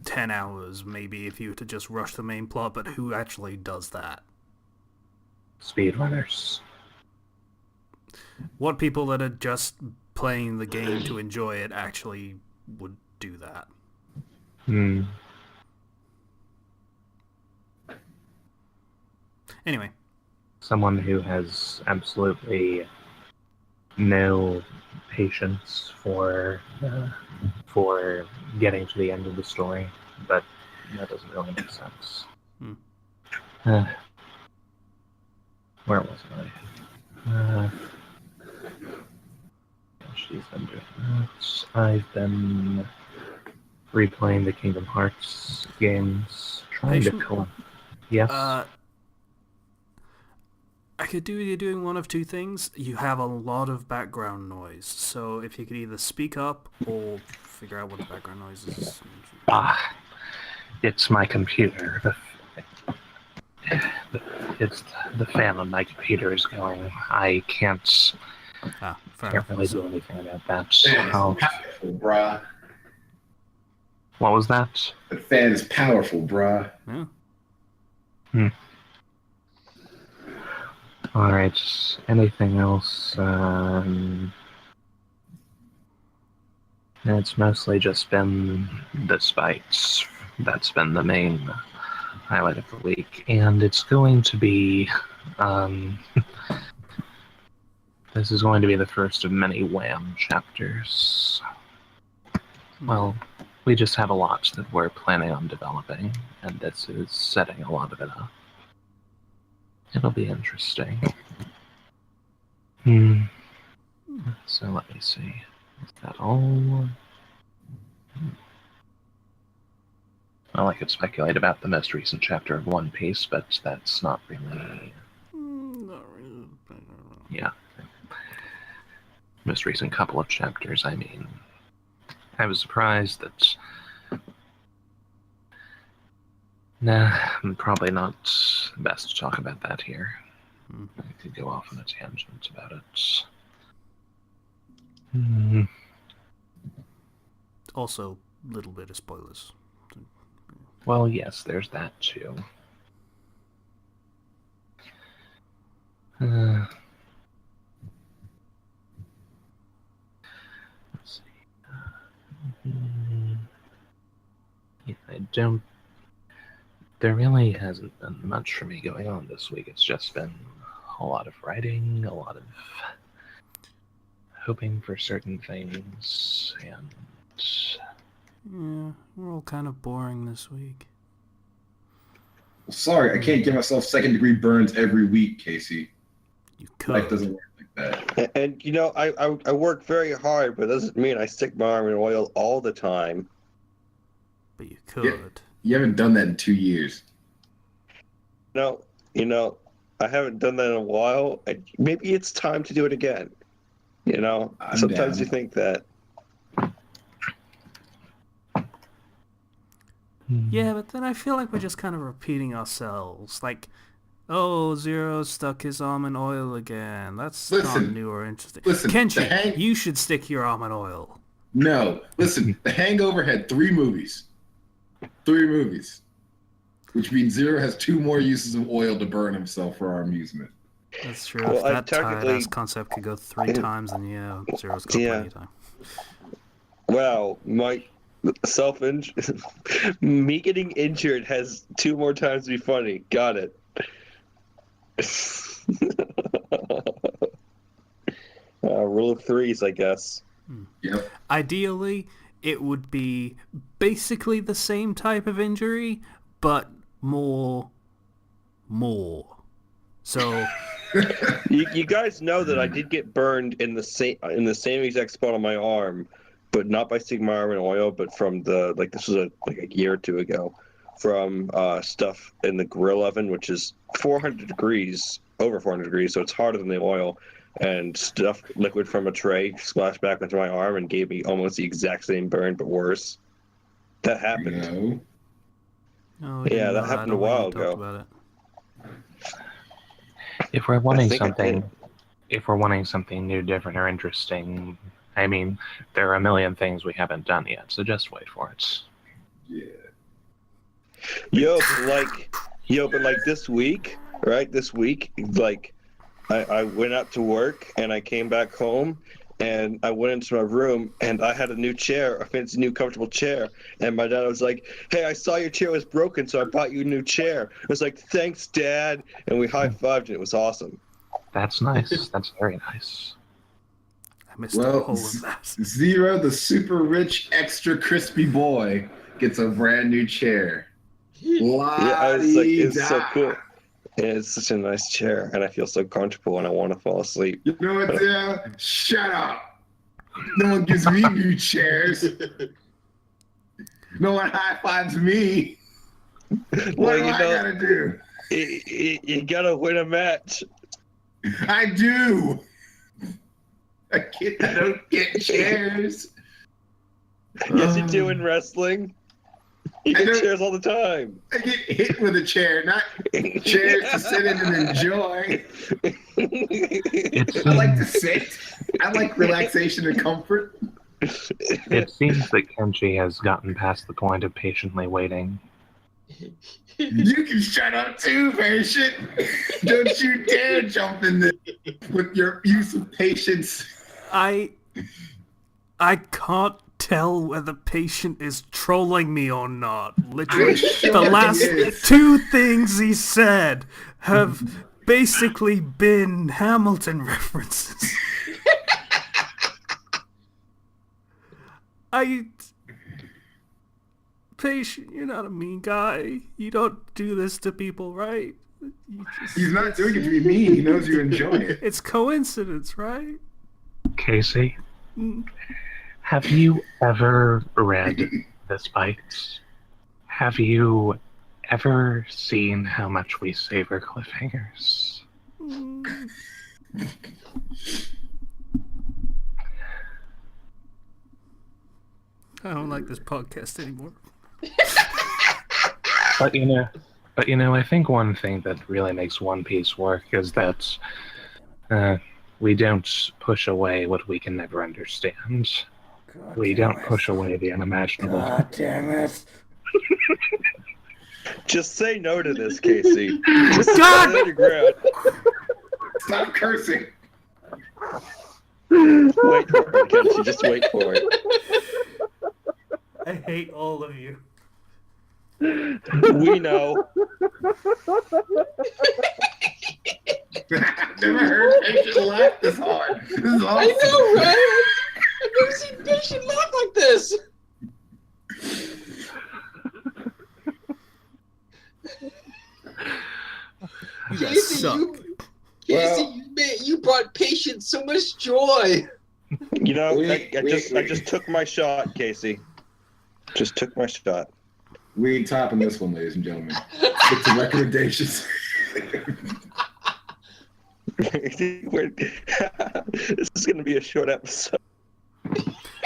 10 hours, maybe, if you were to just rush the main plot, but who actually does that? Speedrunners. What people that are just playing the game to enjoy it actually would do that? Anyway. Someone who has absolutely no patience for getting to the end of the story, but that doesn't really make sense. Where was I? She's been doing that. I've been replaying the Kingdom Hearts games, trying to Yes. I could do you doing one of two things. You have a lot of background noise, so if you could either speak up or figure out what the background noise is. It's my computer. It's the fan on my computer is going. I can't really do anything about that. Powerful, brah. What was that? The fan is powerful, brah. Yeah. All right. Anything else? It's mostly just been the spikes. That's been the main highlight of the week, and it's going to be. This is going to be the first of many Wham chapters. Well, we just have a lot that we're planning on developing, and this is setting a lot of it up. It'll be interesting. So let me see. Is that all? Well, I could speculate about the most recent chapter of One Piece, but that's not really... Yeah. Most recent couple of chapters, I mean. I was surprised that... Nah, probably not best to talk about that here. I could go off on a tangent about it. Also, a little bit of spoilers. Well, yes, there's that too. Let's see. Yeah, I don't. There really hasn't been much for me going on this week. It's just been a lot of writing, a lot of hoping for certain things, and... Yeah, we're all kind of boring this week. Well, sorry, I can't give myself second-degree burns every week, Casey. You could. Life doesn't work like that. And you know, I work very hard, but it doesn't mean I stick my arm in oil all the time. But you could. You haven't done that in 2 years. No, you know, I haven't done that in a while. Maybe it's time to do it again. You know, sometimes you think that. Yeah, but then I feel like we're just kind of repeating ourselves. Like, oh, Zero stuck his arm in oil again. That's not new or interesting. Listen, Kenshi, you should stick your arm in oil. No, listen, The Hangover had 3 movies. 3 movies. Which means Zero has 2 more uses of oil to burn himself for our amusement. That's true. Well, if that tired-ass concept could go 3 times, then yeah, Zero's got plenty of time. Wow, my me getting injured has 2 more times to be funny. Got it. Rule of 3s, I guess. Yep. Ideally, it would be basically the same type of injury, but more. So you guys know that I did get burned in the same exact spot on my arm but not by sticking my arm in oil, but from this was like a year or two ago, from stuff in the grill oven, which is 400 degrees, over 400 degrees, so it's hotter than the oil, and stuff liquid from a tray splashed back into my arm and gave me almost the exact same burn, but worse. That happened. No. Oh, we Yeah, didn't that know happened I a don't while think we talked ago. about it. If we're wanting think I something, did. if we're wanting something new, different, or interesting, I mean, there are a million things we haven't done yet, so just wait for it. Yeah. But like this week, right? This week, like I went out to work and I came back home and I went into my room and I had a new chair, a fancy new comfortable chair. And my dad was like, "Hey, I saw your chair was broken, so I bought you a new chair." I was like, "Thanks, Dad." And we high-fived and it was awesome. That's nice. That's very nice. I missed Well, all of that. Zero, the super rich, extra crispy boy, gets a brand new chair. Yeah, I was like, it's so La-dee-da. cool. And it's such a nice chair and I feel so comfortable and I want to fall asleep. You know what, Zero? Shut up. No one gives me new chairs. No one high fives me. What Well, do I gotta do? you gotta win a match. I do. I don't get chairs. Yes, you do in wrestling. You I get don't- chairs all the time. I get hit with a chair, not chairs to sit in and enjoy. It's, I like to sit. I like relaxation and comfort. it seems that Kenji has gotten past the point of patiently waiting. You can shut up too, patient. Don't you dare jump in there with your use of patience. I can't tell whether patient is trolling me or not. Literally, I'm sure the he last is. 2 things he said have basically been Hamilton references. Patient, you're not a mean guy. You don't do this to people, right? He's not doing it to be mean. He knows you enjoy it. It's coincidence, right? Casey, Mm. have you ever read The Spikes? Have you ever seen how much we savor cliffhangers? Mm. I don't like this podcast anymore. But you know, I think one thing that really makes One Piece work is that we don't push away what we can never understand. We don't push away the unimaginable. God damn it. Just say no to this, Casey. Just God! stand your ground. Stop cursing. Wait for it, Kenshi. Just wait for it. I hate all of you. We know. I've never heard patient laugh this hard. This is awesome. I know, right? I've never seen patient laugh like this. You guys Casey, suck. you brought patient so much joy. You know, We- I just took my shot, Casey. Just took my shot. We ain't topping this one, ladies and gentlemen. Stick to recommendations. This is going to be a short episode.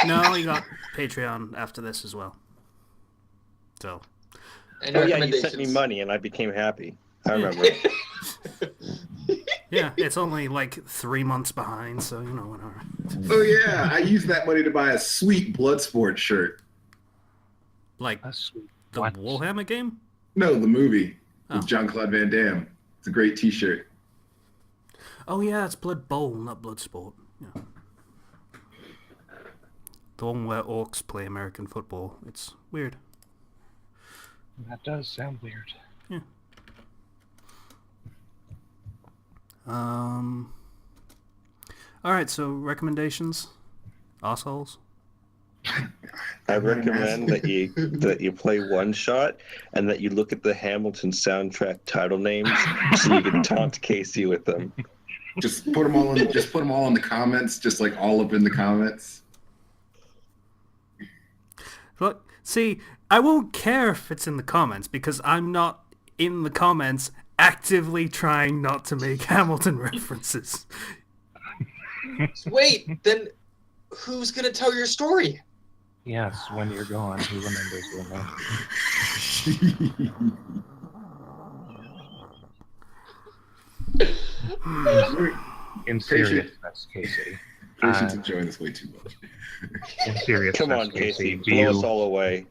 No, you got Patreon after this as well. So, And Oh yeah, you sent me recommendations. money and I became happy. I remember. yeah, it's only like 3 months behind, so you know, whatever. Oh yeah, I used that money to buy a sweet Bloodsport shirt. Like That's sweet. the What? Warhammer game? No, the movie Oh. with Jean-Claude Van Damme. It's a great T-shirt. Oh yeah, it's Blood Bowl, not Bloodsport. Yeah. The one where orcs play American football. It's weird. That does sound weird. Alright, so recommendations? Assholes? I recommend that you play OneShot and that you look at the Hamilton soundtrack title names so you can taunt Casey with them. Just put them all in. Just put them all in the comments. Just like all up in the comments. Look, see, I won't care if it's in the comments because I'm not in the comments actively trying not to make Hamilton references. Wait, then who's gonna tell your story? Yes, when you're gone, who remembers your name? In seriousness, Casey. Patient's enjoying this way too much. In seriousness, Come on, Casey, do blow you... us all away.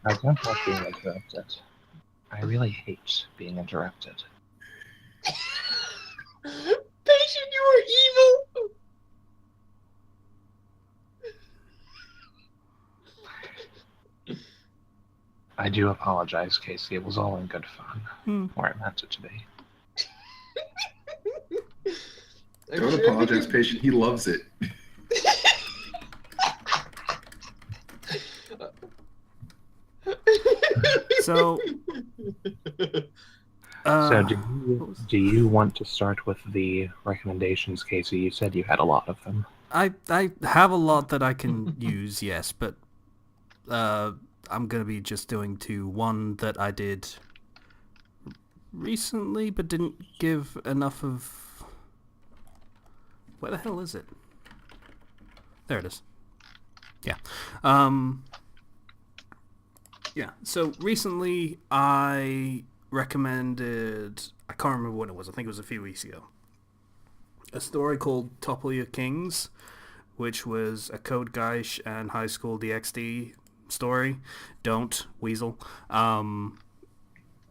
I don't like being interrupted. I really hate being interrupted. Patient, you are evil. I do apologize, Casey. It was all in good fun. Or I meant it to be. Don't apologize, Patient. He loves it. So, So do you want to start with the recommendations, Casey? You said you had a lot of them. I have a lot that I can use, yes, but I'm going to be just doing two. One that I did recently but didn't give enough of... Where the hell is it? There it is. Yeah. Yeah, so recently I recommended... I can't remember when it was. I think it was a few weeks ago. A story called Topple Your Kings, which was a Code Geass and High School DxD story. Don't, Weasel. I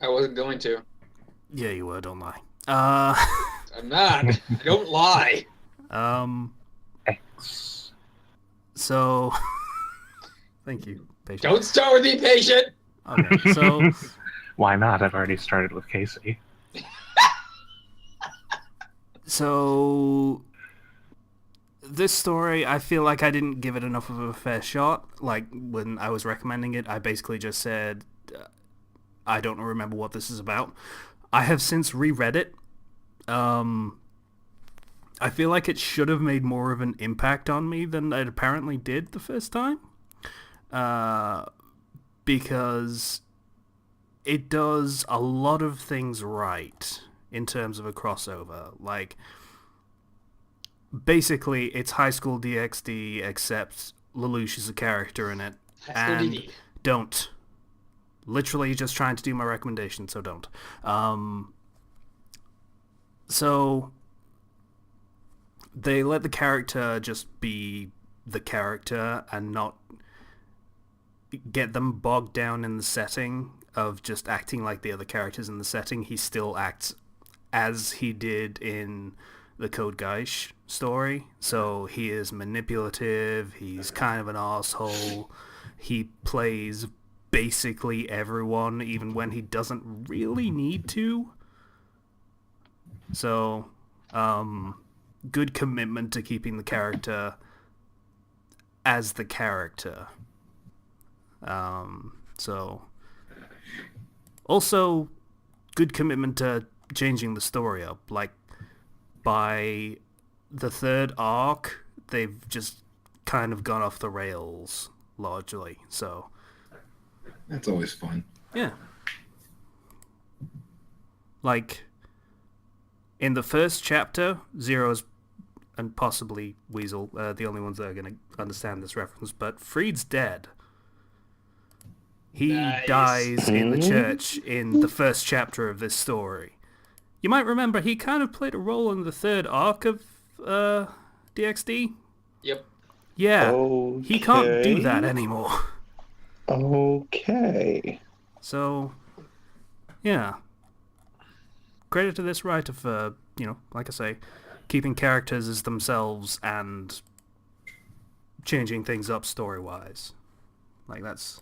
wasn't going to. Yeah, you were, don't lie. I'm not. I don't lie. X. So... Thank you, patient. Don't start with me, patient. Okay, so... Why not? I've already started with Casey. So... This story, I feel like I didn't give it enough of a fair shot. Like, when I was recommending it, I basically just said, I don't remember what this is about. I have since reread it. I feel like it should have made more of an impact on me than it apparently did the first time. Because it does a lot of things right in terms of a crossover. Like, basically, it's High School DxD, except Lelouch is a character in it. And DD. don't. Literally just trying to do my recommendation, so don't. So, they let the character just be the character and not get them bogged down in the setting of just acting like the other characters in the setting. He still acts as he did in the Code Geass story. So he is manipulative, he's kind of an asshole, he plays basically everyone even when he doesn't really need to. So, good commitment to keeping the character as the character. So, also, good commitment to changing the story up. Like, by the third arc, they've just kind of gone off the rails, largely. So, That's always fun. yeah. Like, in the first chapter, Zero's and possibly Weasel, the only ones that are going to understand this reference, but Freed's dead. He Nice. dies in the church in the first chapter of this story. You might remember he kind of played a role in the third arc of DxD. Yep. Yeah, he can't do Okay. that anymore. Okay. So, yeah. Credit to this writer for, like I say, keeping characters as themselves and changing things up story-wise. Like, that's,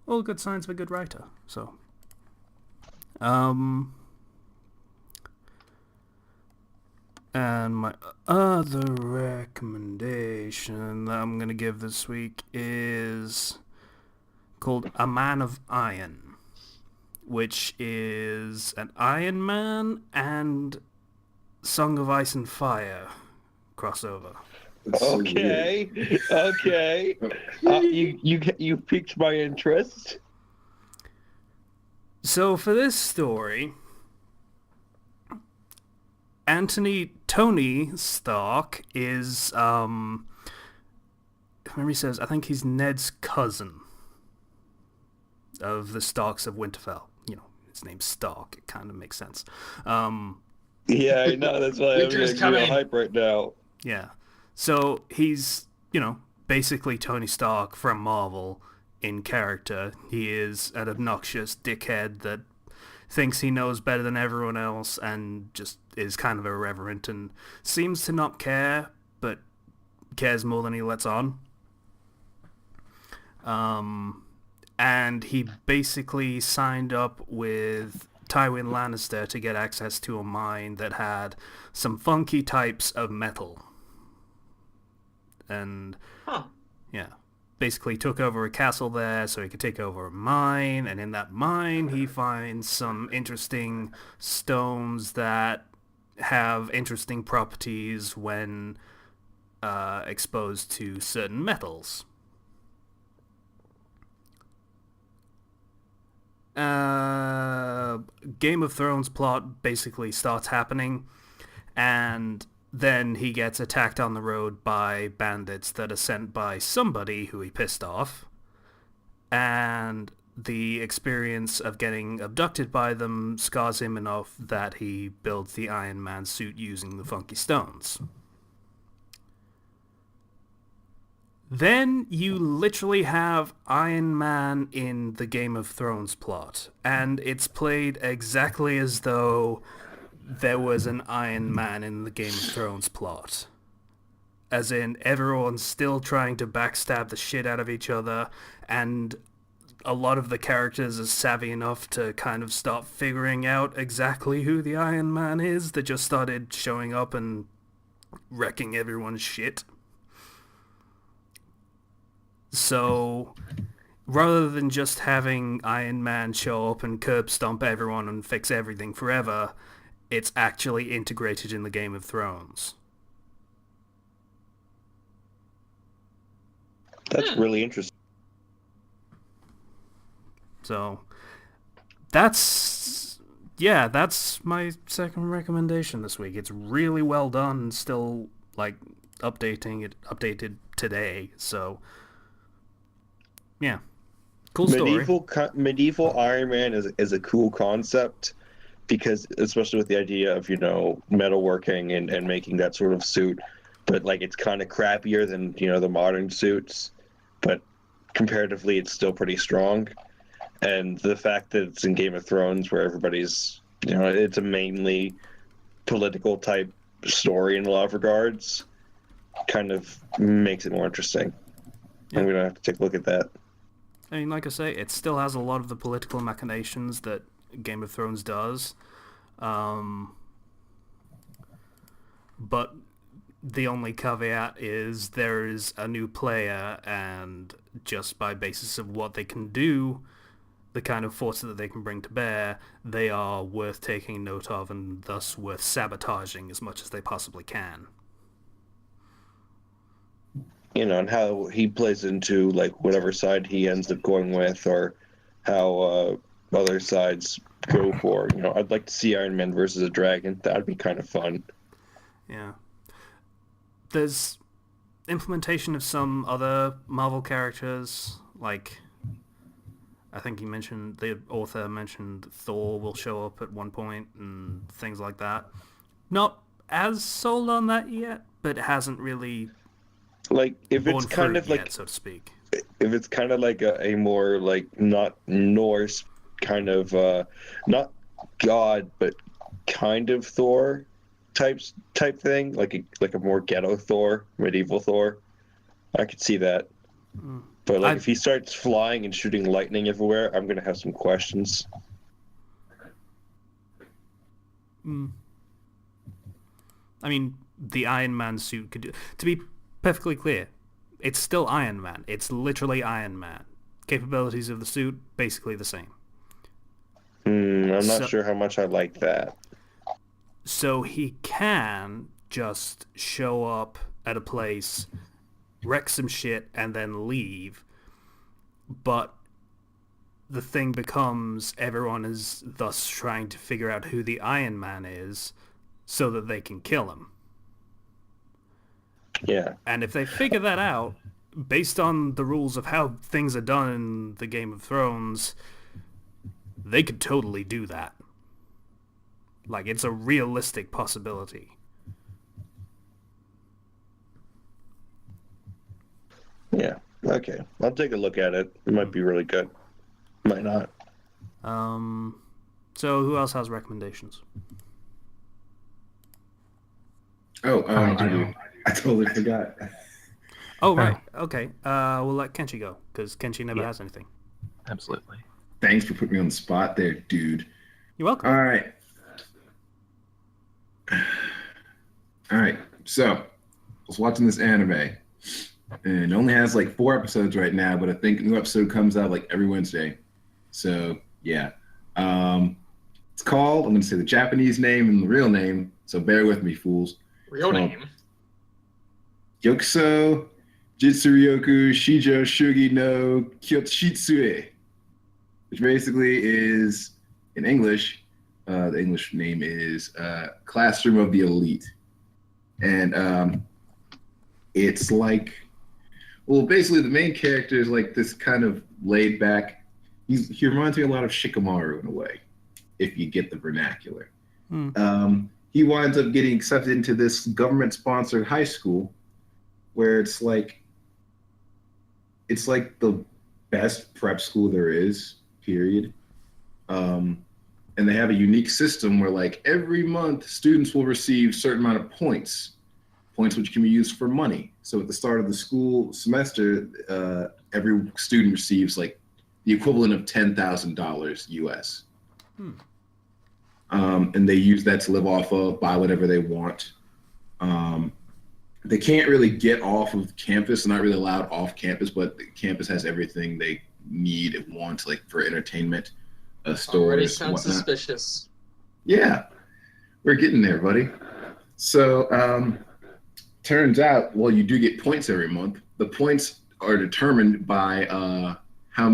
all good signs of a good writer. So, and my other recommendation that I'm going to give this week is called A Man of Iron, which is an Iron Man and Song of Ice and Fire crossover. That's so Okay, okay. You piqued my interest. So for this story, Tony Stark is memory says I think he's Ned's cousin of the Starks of Winterfell. You know, his name's Stark. It kind of makes sense. Yeah, I know. That's why I'm Winter's getting real coming. hype right now. Yeah. So he's, you know, basically Tony Stark from Marvel in character. He is an obnoxious dickhead that thinks he knows better than everyone else and just is kind of irreverent and seems to not care, but cares more than he lets on. And he basically signed up with Tywin Lannister to get access to a mine that had some funky types of metal. And, yeah, basically took over a castle there so he could take over a mine, and in that mine he finds some interesting stones that have interesting properties when exposed to certain metals. Game of Thrones plot basically starts happening, and then he gets attacked on the road by bandits that are sent by somebody who he pissed off, and the experience of getting abducted by them scars him enough that he builds the Iron Man suit using the funky stones. Then you literally have Iron Man in the Game of Thrones plot, and it's played exactly as though there was an Iron Man in the Game of Thrones plot. As in, everyone's still trying to backstab the shit out of each other, and a lot of the characters are savvy enough to kind of start figuring out exactly who the Iron Man is that just started showing up and wrecking everyone's shit. So, rather than just having Iron Man show up and curb stomp everyone and fix everything forever, it's actually integrated in the Game of Thrones. That's really interesting. So, that's my second recommendation this week. It's really well done and still, like, updated today, so... yeah, cool story. Medieval Iron Man is a cool concept because, especially with the idea of, you know, metalworking and making that sort of suit, but like it's kind of crappier than, you know, the modern suits, but comparatively it's still pretty strong. And the fact that it's in Game of Thrones where everybody's, you know, it's a mainly political type story in a lot of regards, kind of makes it more interesting. Yeah. I'm gonna have to take a look at that. I mean, like I say, it still has a lot of the political machinations that Game of Thrones does. But the only caveat is there is a new player, and just by basis of what they can do, the kind of force that they can bring to bear, they are worth taking note of and thus worth sabotaging as much as they possibly can. You know, and how he plays into like whatever side he ends up going with, or how other sides go for. You know, I'd like to see Iron Man versus a dragon. That'd be kind of fun. Yeah. There's implementation of some other Marvel characters, like I think the author mentioned Thor will show up at one point and things like that. Not as sold on that yet, but it hasn't really Like if borne it's kind fruit of like yet, so to speak. if it's kind of like a more like not Norse kind of not god but kind of Thor type thing, like a more ghetto Thor, medieval Thor, I could see that. But like if he starts flying and shooting lightning everywhere, I'm gonna have some questions. I mean, the Iron Man suit could do... To be perfectly clear, it's still Iron Man. It's literally Iron Man. Capabilities of the suit, basically the same. I'm not sure how much I like that. So he can just show up at a place, wreck some shit, and then leave. But the thing becomes everyone is thus trying to figure out who the Iron Man is so that they can kill him. Yeah. And if they figure that out, based on the rules of how things are done in the Game of Thrones, they could totally do that. Like, it's a realistic possibility. Yeah. Okay. I'll take a look at it. It might be really good. Might not. So who else has recommendations? Oh, I I do. do. I totally forgot. Oh, right. Okay. We'll let Kenshi go, because Kenshi never Yeah. has anything. Absolutely. Thanks for putting me on the spot there, dude. You're welcome. All right. All right. So, I was watching this anime, and it only has like 4 episodes right now, but I think a new episode comes out like every Wednesday. So, yeah. It's called, I'm going to say the Japanese name and the real name, so bear with me, fools. Real name. Yokuso Jitsuryoku Shijo Shugi no Kyoshitsue, which basically is, in English, the English name is Classroom of the Elite. And it's like, well, basically the main character is like this kind of laid back, he reminds me a lot of Shikamaru in a way, if you get the vernacular. He winds up getting accepted into this government-sponsored high school where it's like the best prep school there is, period. And they have a unique system where like every month students will receive a certain amount of points which can be used for money. So at the start of the school semester, every student receives like the equivalent of $10,000 US. And they use that to live off of, buy whatever they want. They can't really get off of campus, not really allowed off campus, but the campus has everything they need and want, like for entertainment, stores, Already sounds whatnot. suspicious. Yeah, we're getting there, buddy. So turns out, well, you do get points every month. The points are determined by how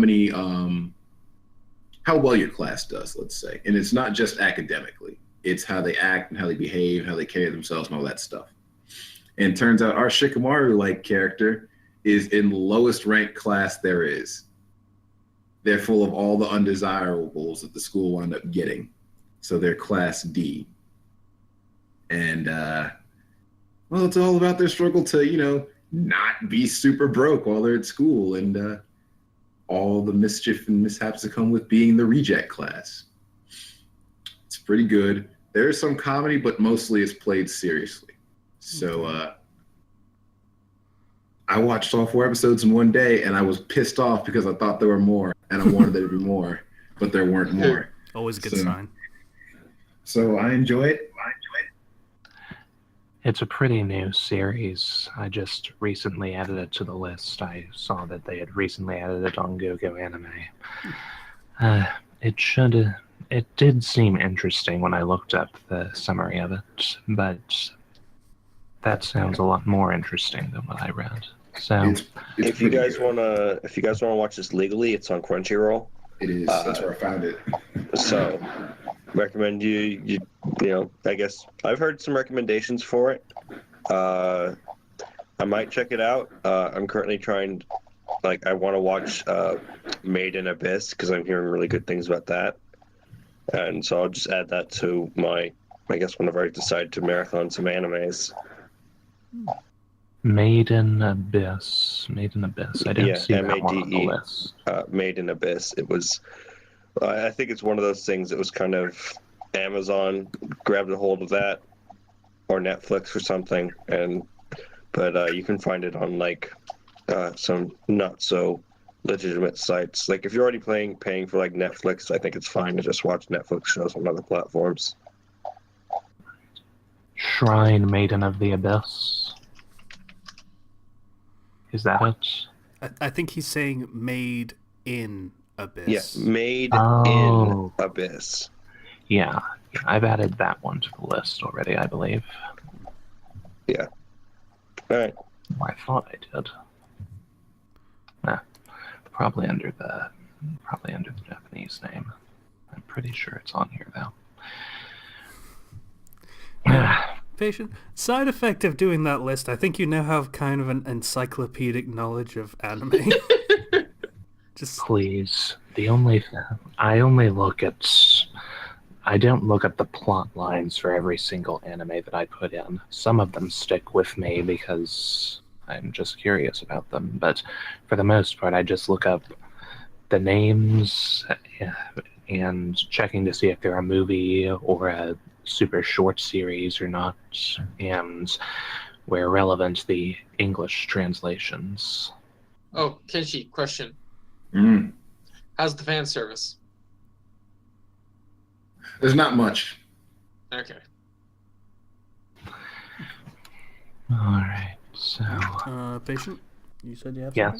well your class does, let's say. And it's not just academically. It's how they act and how they behave, how they carry themselves and all that stuff. And it turns out our Shikamaru-like character is in the lowest ranked class there is. They're full of all the undesirables that the school wound up getting. So they're class D. And, well, it's all about their struggle to, not be super broke while they're at school and all the mischief and mishaps that come with being the reject class. It's pretty good. There's some comedy, but mostly it's played seriously. So I watched all 4 episodes in one day, and I was pissed off because I thought there were more, and I wanted there to be more, but there weren't more. Always a good sign. So I enjoy it. It's a pretty new series. I just recently added it to the list. I saw that they had recently added it on GoGo Anime. It did seem interesting when I looked up the summary of it, but that sounds a lot more interesting than what I read. So, It's If you guys wanna watch this legally, it's on Crunchyroll. It is. That's where I found it. So, recommend you I guess I've heard some recommendations for it. I might check it out. I'm currently trying, I want to watch Made in Abyss because I'm hearing really good things about that, and so I'll just add that to my, I guess, whenever I decide to marathon some animes. Made in Abyss. Made in Abyss. I didn't see that one on the MADE. list. Made in Abyss. It was, I think it's one of those things that was kind of Amazon grabbed a hold of that, or Netflix or something, but you can find it on some not so legitimate sites. Like if you're already paying for Netflix, I think it's fine to just watch Netflix shows on other platforms. Shrine Maiden of the Abyss. Is that it? I think he's saying Made in Abyss. Yes, Made Oh. in Abyss. Yeah, I've added that one to the list already, I believe. Yeah. All right. I thought I did. Probably under the Japanese name. I'm pretty sure it's on here though. Patient. Side effect of doing that list, I think you now have kind of an encyclopedic knowledge of anime. Just Please. I don't look at the plot lines for every single anime that I put in. Some of them stick with me because I'm just curious about them, but for the most part, I just look up the names and checking to see if they're a movie or a super short series or not, and where relevant, the English translations. Oh, Kenshi, question. Mm. How's the fan service? There's not much. Okay. All right, so Patient, you said you have something?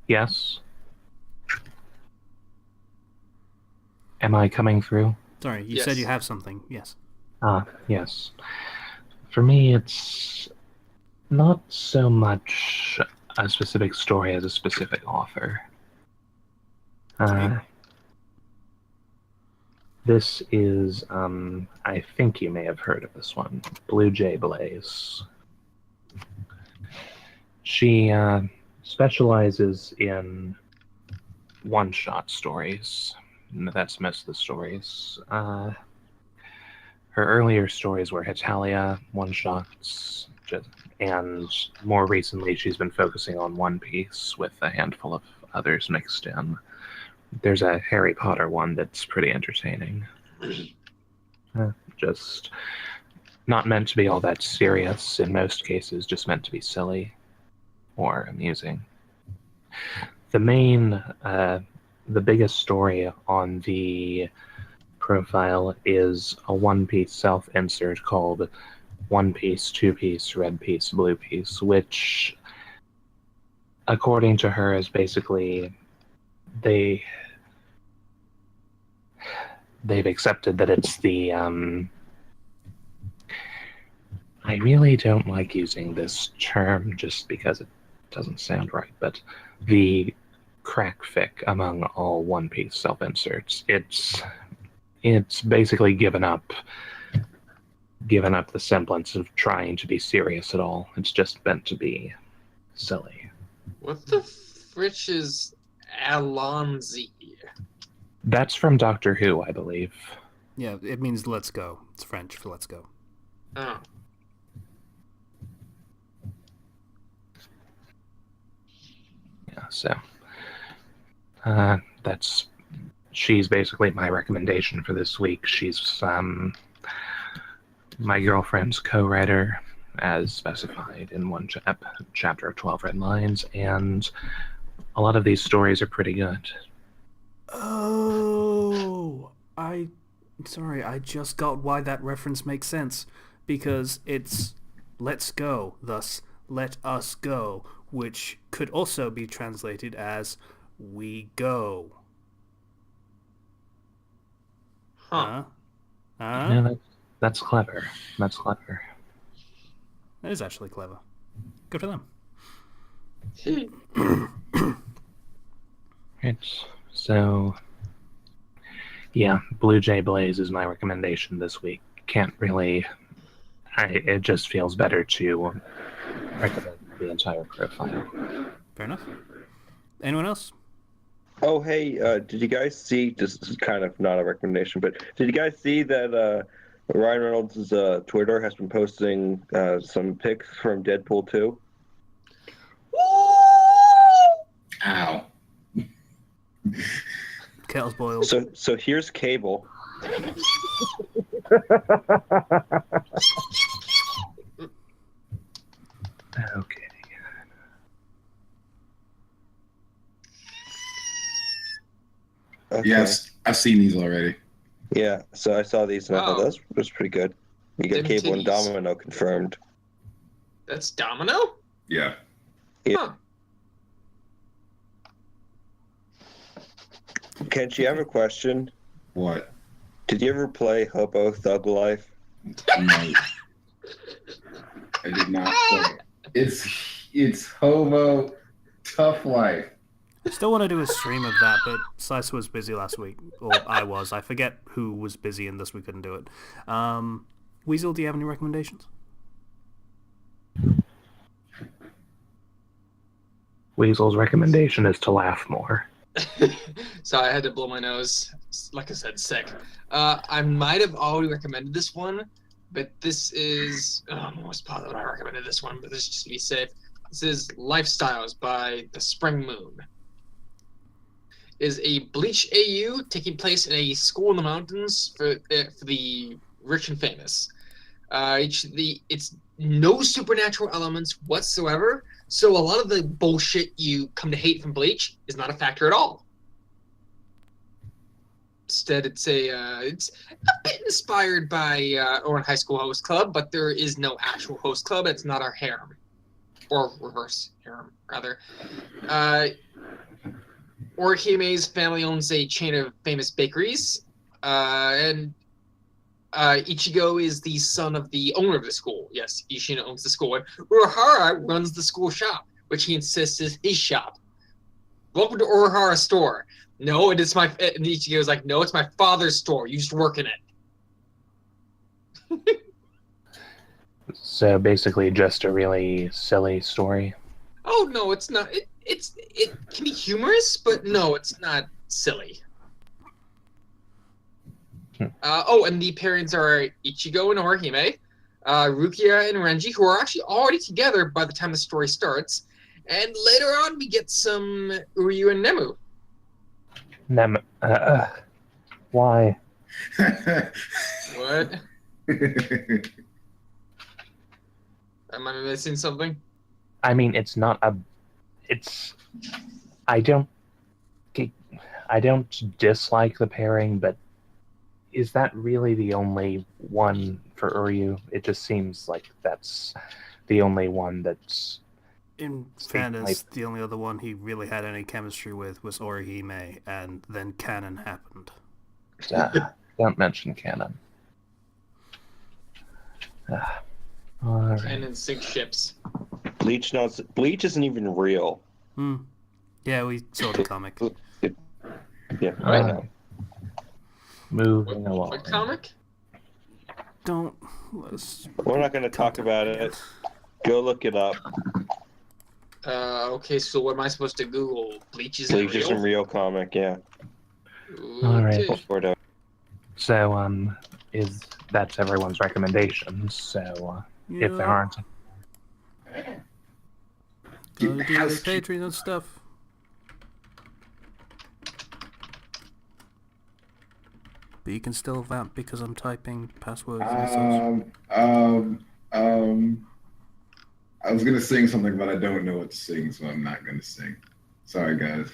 Yes. Am I coming through? Sorry, you Yes. said you have something. Yes. Yes. For me, it's not so much a specific story as a specific author. Okay. This is, I think you may have heard of this one, Bluejay Blaze. She specializes in one-shot stories. That's most of the stories. Her earlier stories were Hetalia, one-shots, and more recently she's been focusing on One Piece with a handful of others mixed in. There's a Harry Potter one that's pretty entertaining. Just not meant to be all that serious in most cases, just meant to be silly or amusing. The biggest story on the profile is a One Piece self-insert called One Piece, Two Piece, Red Piece, Blue Piece, which, according to her, is basically they've accepted that it's the I really don't like using this term just because it doesn't sound right, but the crack fic among all One Piece self-inserts. It's basically given up the semblance of trying to be serious at all. It's just meant to be silly. What the fritch is Alonzi? That's from Doctor Who, I believe. Yeah, it means let's go. It's French for let's go. Oh. Yeah, so she's basically my recommendation for this week. She's my girlfriend's co-writer, as specified in one chapter of 12 Red Lines, and a lot of these stories are pretty good. Oh, sorry, I just got why that reference makes sense. Because it's let's go, thus let us go, which could also be translated as we go. Huh. Yeah, that's clever. That's clever. That is actually clever. Good for them. Right. So, yeah, Bluejay Blaze is my recommendation this week. Can't really... it just feels better to recommend the entire profile. Fair enough. Anyone else? Oh, hey, did you guys see, this is kind of not a recommendation, but did you guys see that Ryan Reynolds' Twitter has been posting some pics from Deadpool 2? Ow. Kettle's boiled. So here's Cable. Okay. Okay. Yes, I've seen these already. Yeah, so I saw these and I thought Wow. that was pretty good. You got Them Cable and titties. Domino confirmed. That's Domino? Yeah. Huh. Kenshi, I have a question. What? Did you ever play Hobo Thug Life? No. I did not play it. It's homo tough life. Still want to do a stream of that, but Slice was busy last week, or I was. I forget who was busy and thus we couldn't do it. Weasel, do you have any recommendations? Weasel's recommendation is to laugh more. So I had to blow my nose. Like I said, sick. I might have already recommended this one, but this is... I'm almost positive I recommended this one, but this is just to be safe. This is Lifestyles by The Spring Moon. It is a Bleach AU taking place in a school in the mountains for the rich and famous. It's no supernatural elements whatsoever, so a lot of the bullshit you come to hate from Bleach is not a factor at all. Instead, it's a bit inspired by Oran High School Host Club, but there is no actual host club. It's not our harem, or reverse harem rather. Orihime's family owns a chain of famous bakeries, and Ichigo is the son of the owner of the school. Yes, Ishino owns the school, and Urahara runs the school shop, which he insists is his shop. Welcome to Urahara's store. No, and Ichigo's like, no, it's my father's store. You just work in it. So basically just a really silly story. Oh, no, it's not. It can be humorous, but no, it's not silly. And the parents are Ichigo and Orihime, Rukia and Renji, who are actually already together by the time the story starts. And later on, we get some Uryu and Nemu. Why? What? Am I missing something? I mean, it's not a... It's... I don't dislike the pairing, but is that really the only one for Uryu? It just seems like that's the only one that's... In fairness, the only other one he really had any chemistry with was Orihime, and then canon happened. Don't mention canon. All right. Canon sink ships. Bleach isn't even real. Yeah, we saw the comic. Yeah, I know. Moving along. What comic? We're not going to talk about it. Go look it up. Okay, so what am I supposed to Google? Bleach isn't real comic, yeah. All right. Okay. So, that's everyone's recommendations. So, if there aren't, Gotta do the Patreon stuff. But you can still vamp because I'm typing passwords and such. I was gonna sing something, but I don't know what to sing, so I'm not gonna sing. Sorry, guys.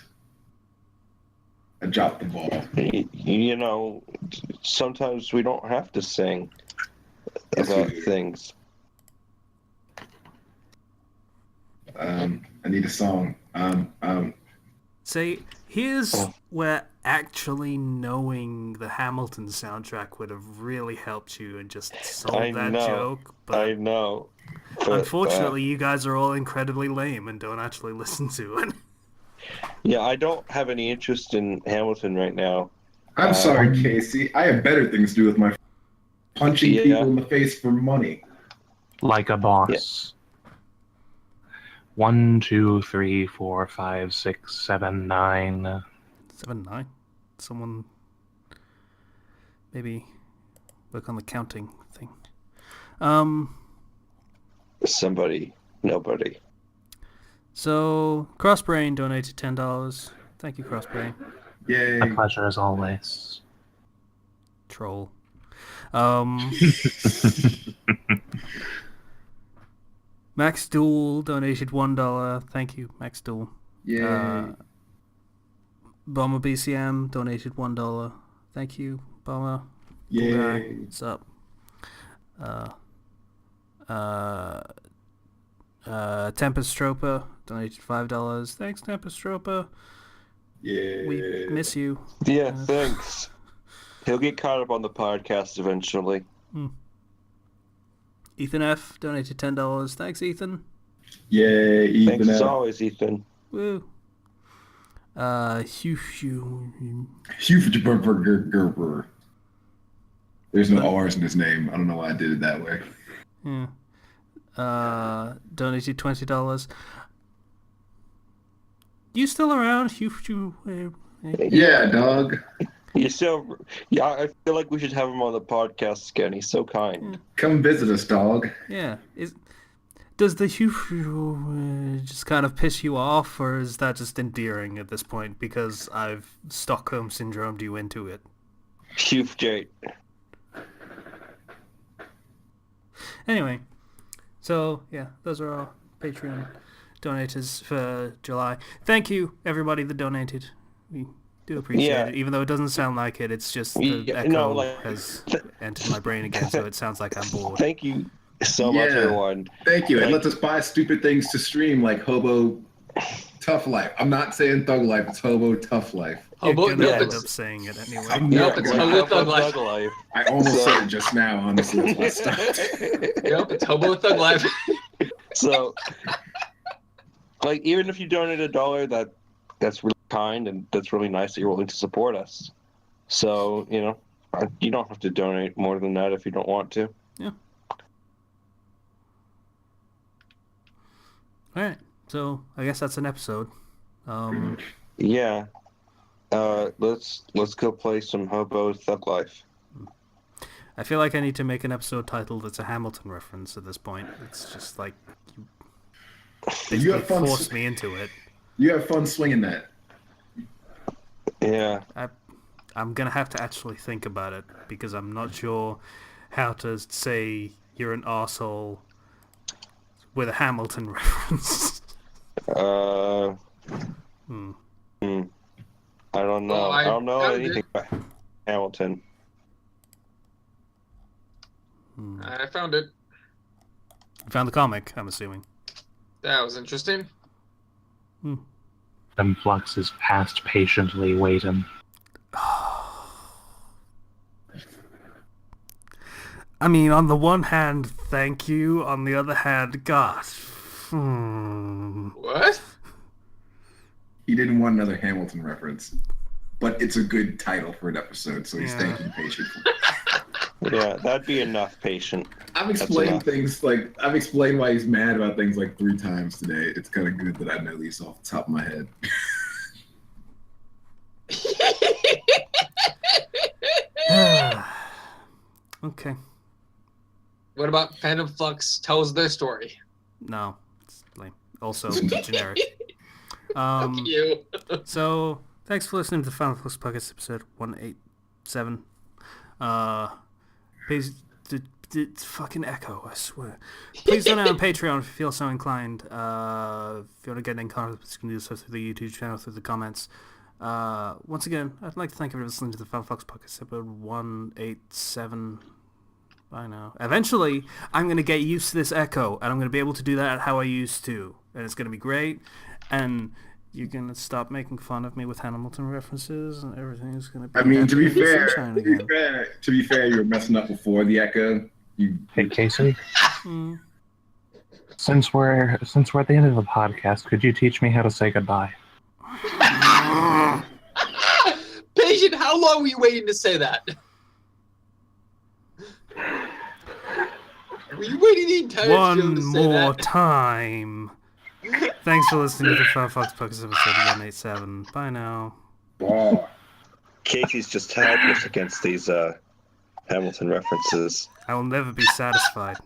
I dropped the ball. You know, sometimes we don't have to sing about things. I need a song. See, here's where actually knowing the Hamilton soundtrack would have really helped you and just solved that joke. But I know. But, unfortunately, you guys are all incredibly lame and don't actually listen to it. Yeah, I don't have any interest in Hamilton right now. I'm sorry, Casey. I have better things to do with my punching people in the face for money. like a boss. Yeah. 1, 2, 3, 4, 5, 6, 7, 9. 7, 9? Someone maybe work on the counting thing. Somebody. Nobody. So, Crossbrain donated $10. Thank you, Crossbrain. Yay. A pleasure as always. Troll. Max Duel donated $1. Thank you, Max Duel. Yay. Bomber BCM donated $1. Thank you, Bomber. Yay. What's up? Tempest Tropa donated $5. Thanks, Tempest Tropa. Yeah. We miss you. Yeah, thanks. He'll get caught up on the podcast eventually. Ethan F donated $10. Thanks, Ethan. Yay, Ethan. Thanks as always, Ethan. Woo. Hugh. There's no R's in his name. I don't know why I did it that way. Yeah. Donated $20. You still around, Hugh? Yeah, dog. You still, yeah. I feel like we should have him on the podcast again. He's so kind. Come visit us, dog. Yeah. Does the Hugh just kind of piss you off, or is that just endearing at this point because I've Stockholm syndromed you into it? Hugh Jade. Anyway, so yeah, those are all Patreon donators for July. Thank you, everybody that donated. We do appreciate it, even though it doesn't sound like it. It's just the echo has entered my brain again, so it sounds like I'm bored. Thank you so much, everyone. Thank you. And let us buy stupid things to stream like Hobo Tough Life. I'm not saying Thug Life, it's Hobo Tough Life. Hobo, end up saying it anyway. Nope, it's Hobo Thug Life. I almost said it just now, honestly. That's why I stopped. Yep, it's Hobo Thug Life. So, like, even if you donate $1, that's really kind, and that's really nice that you're willing to support us. So, you don't have to donate more than that if you don't want to. Yeah. All right. So I guess that's an episode. Yeah. Let's go play some Hobo Thug Life. I feel like I need to make an episode title that's a Hamilton reference at this point. It's just like you have fun forced me into it. You have fun swinging that. Yeah. I'm gonna have to actually think about it because I'm not sure how to say you're an arsehole with a Hamilton reference. I don't know. I don't know anything about Hamilton. I found it. You found the comic, I'm assuming. That was interesting. Fandom Flux is past patiently waiting. I mean, on the one hand, thank you. On the other hand, God. What? He didn't want another Hamilton reference. But it's a good title for an episode, so he's thanking patiently. Yeah, that'd be enough, patient. I've explained why he's mad about things like 3 times today. It's kind of good that I know these off the top of my head. Okay. What about Fandom Flux tells their story? No, it's lame. Also generic. Fuck you. So, thanks for listening to the Fandom Flux Podcast episode 187. Please, it's fucking echo, I swear. Please donate on Patreon if you feel so inclined. If you want to get in contact, you can do so through the YouTube channel, through the comments. Once again, I'd like to thank everyone for listening to the Fandom Flux Podcast episode 187. I know. Eventually, I'm going to get used to this echo, and I'm going to be able to do that how I used to. And it's going to be great. And you're going to stop making fun of me with Hamilton references, and everything's going to be... I mean, to be fair, you were messing up before the echo. Hey, Casey? Since we're at the end of the podcast, could you teach me how to say goodbye? Patient, how long were you waiting to say that? Were you waiting the entire show to say that? One more time. Thanks for listening to the Fandom Flux Podcast episode 187. Bye now. Wow. Casey's just helpless against these Hamilton references. I will never be satisfied.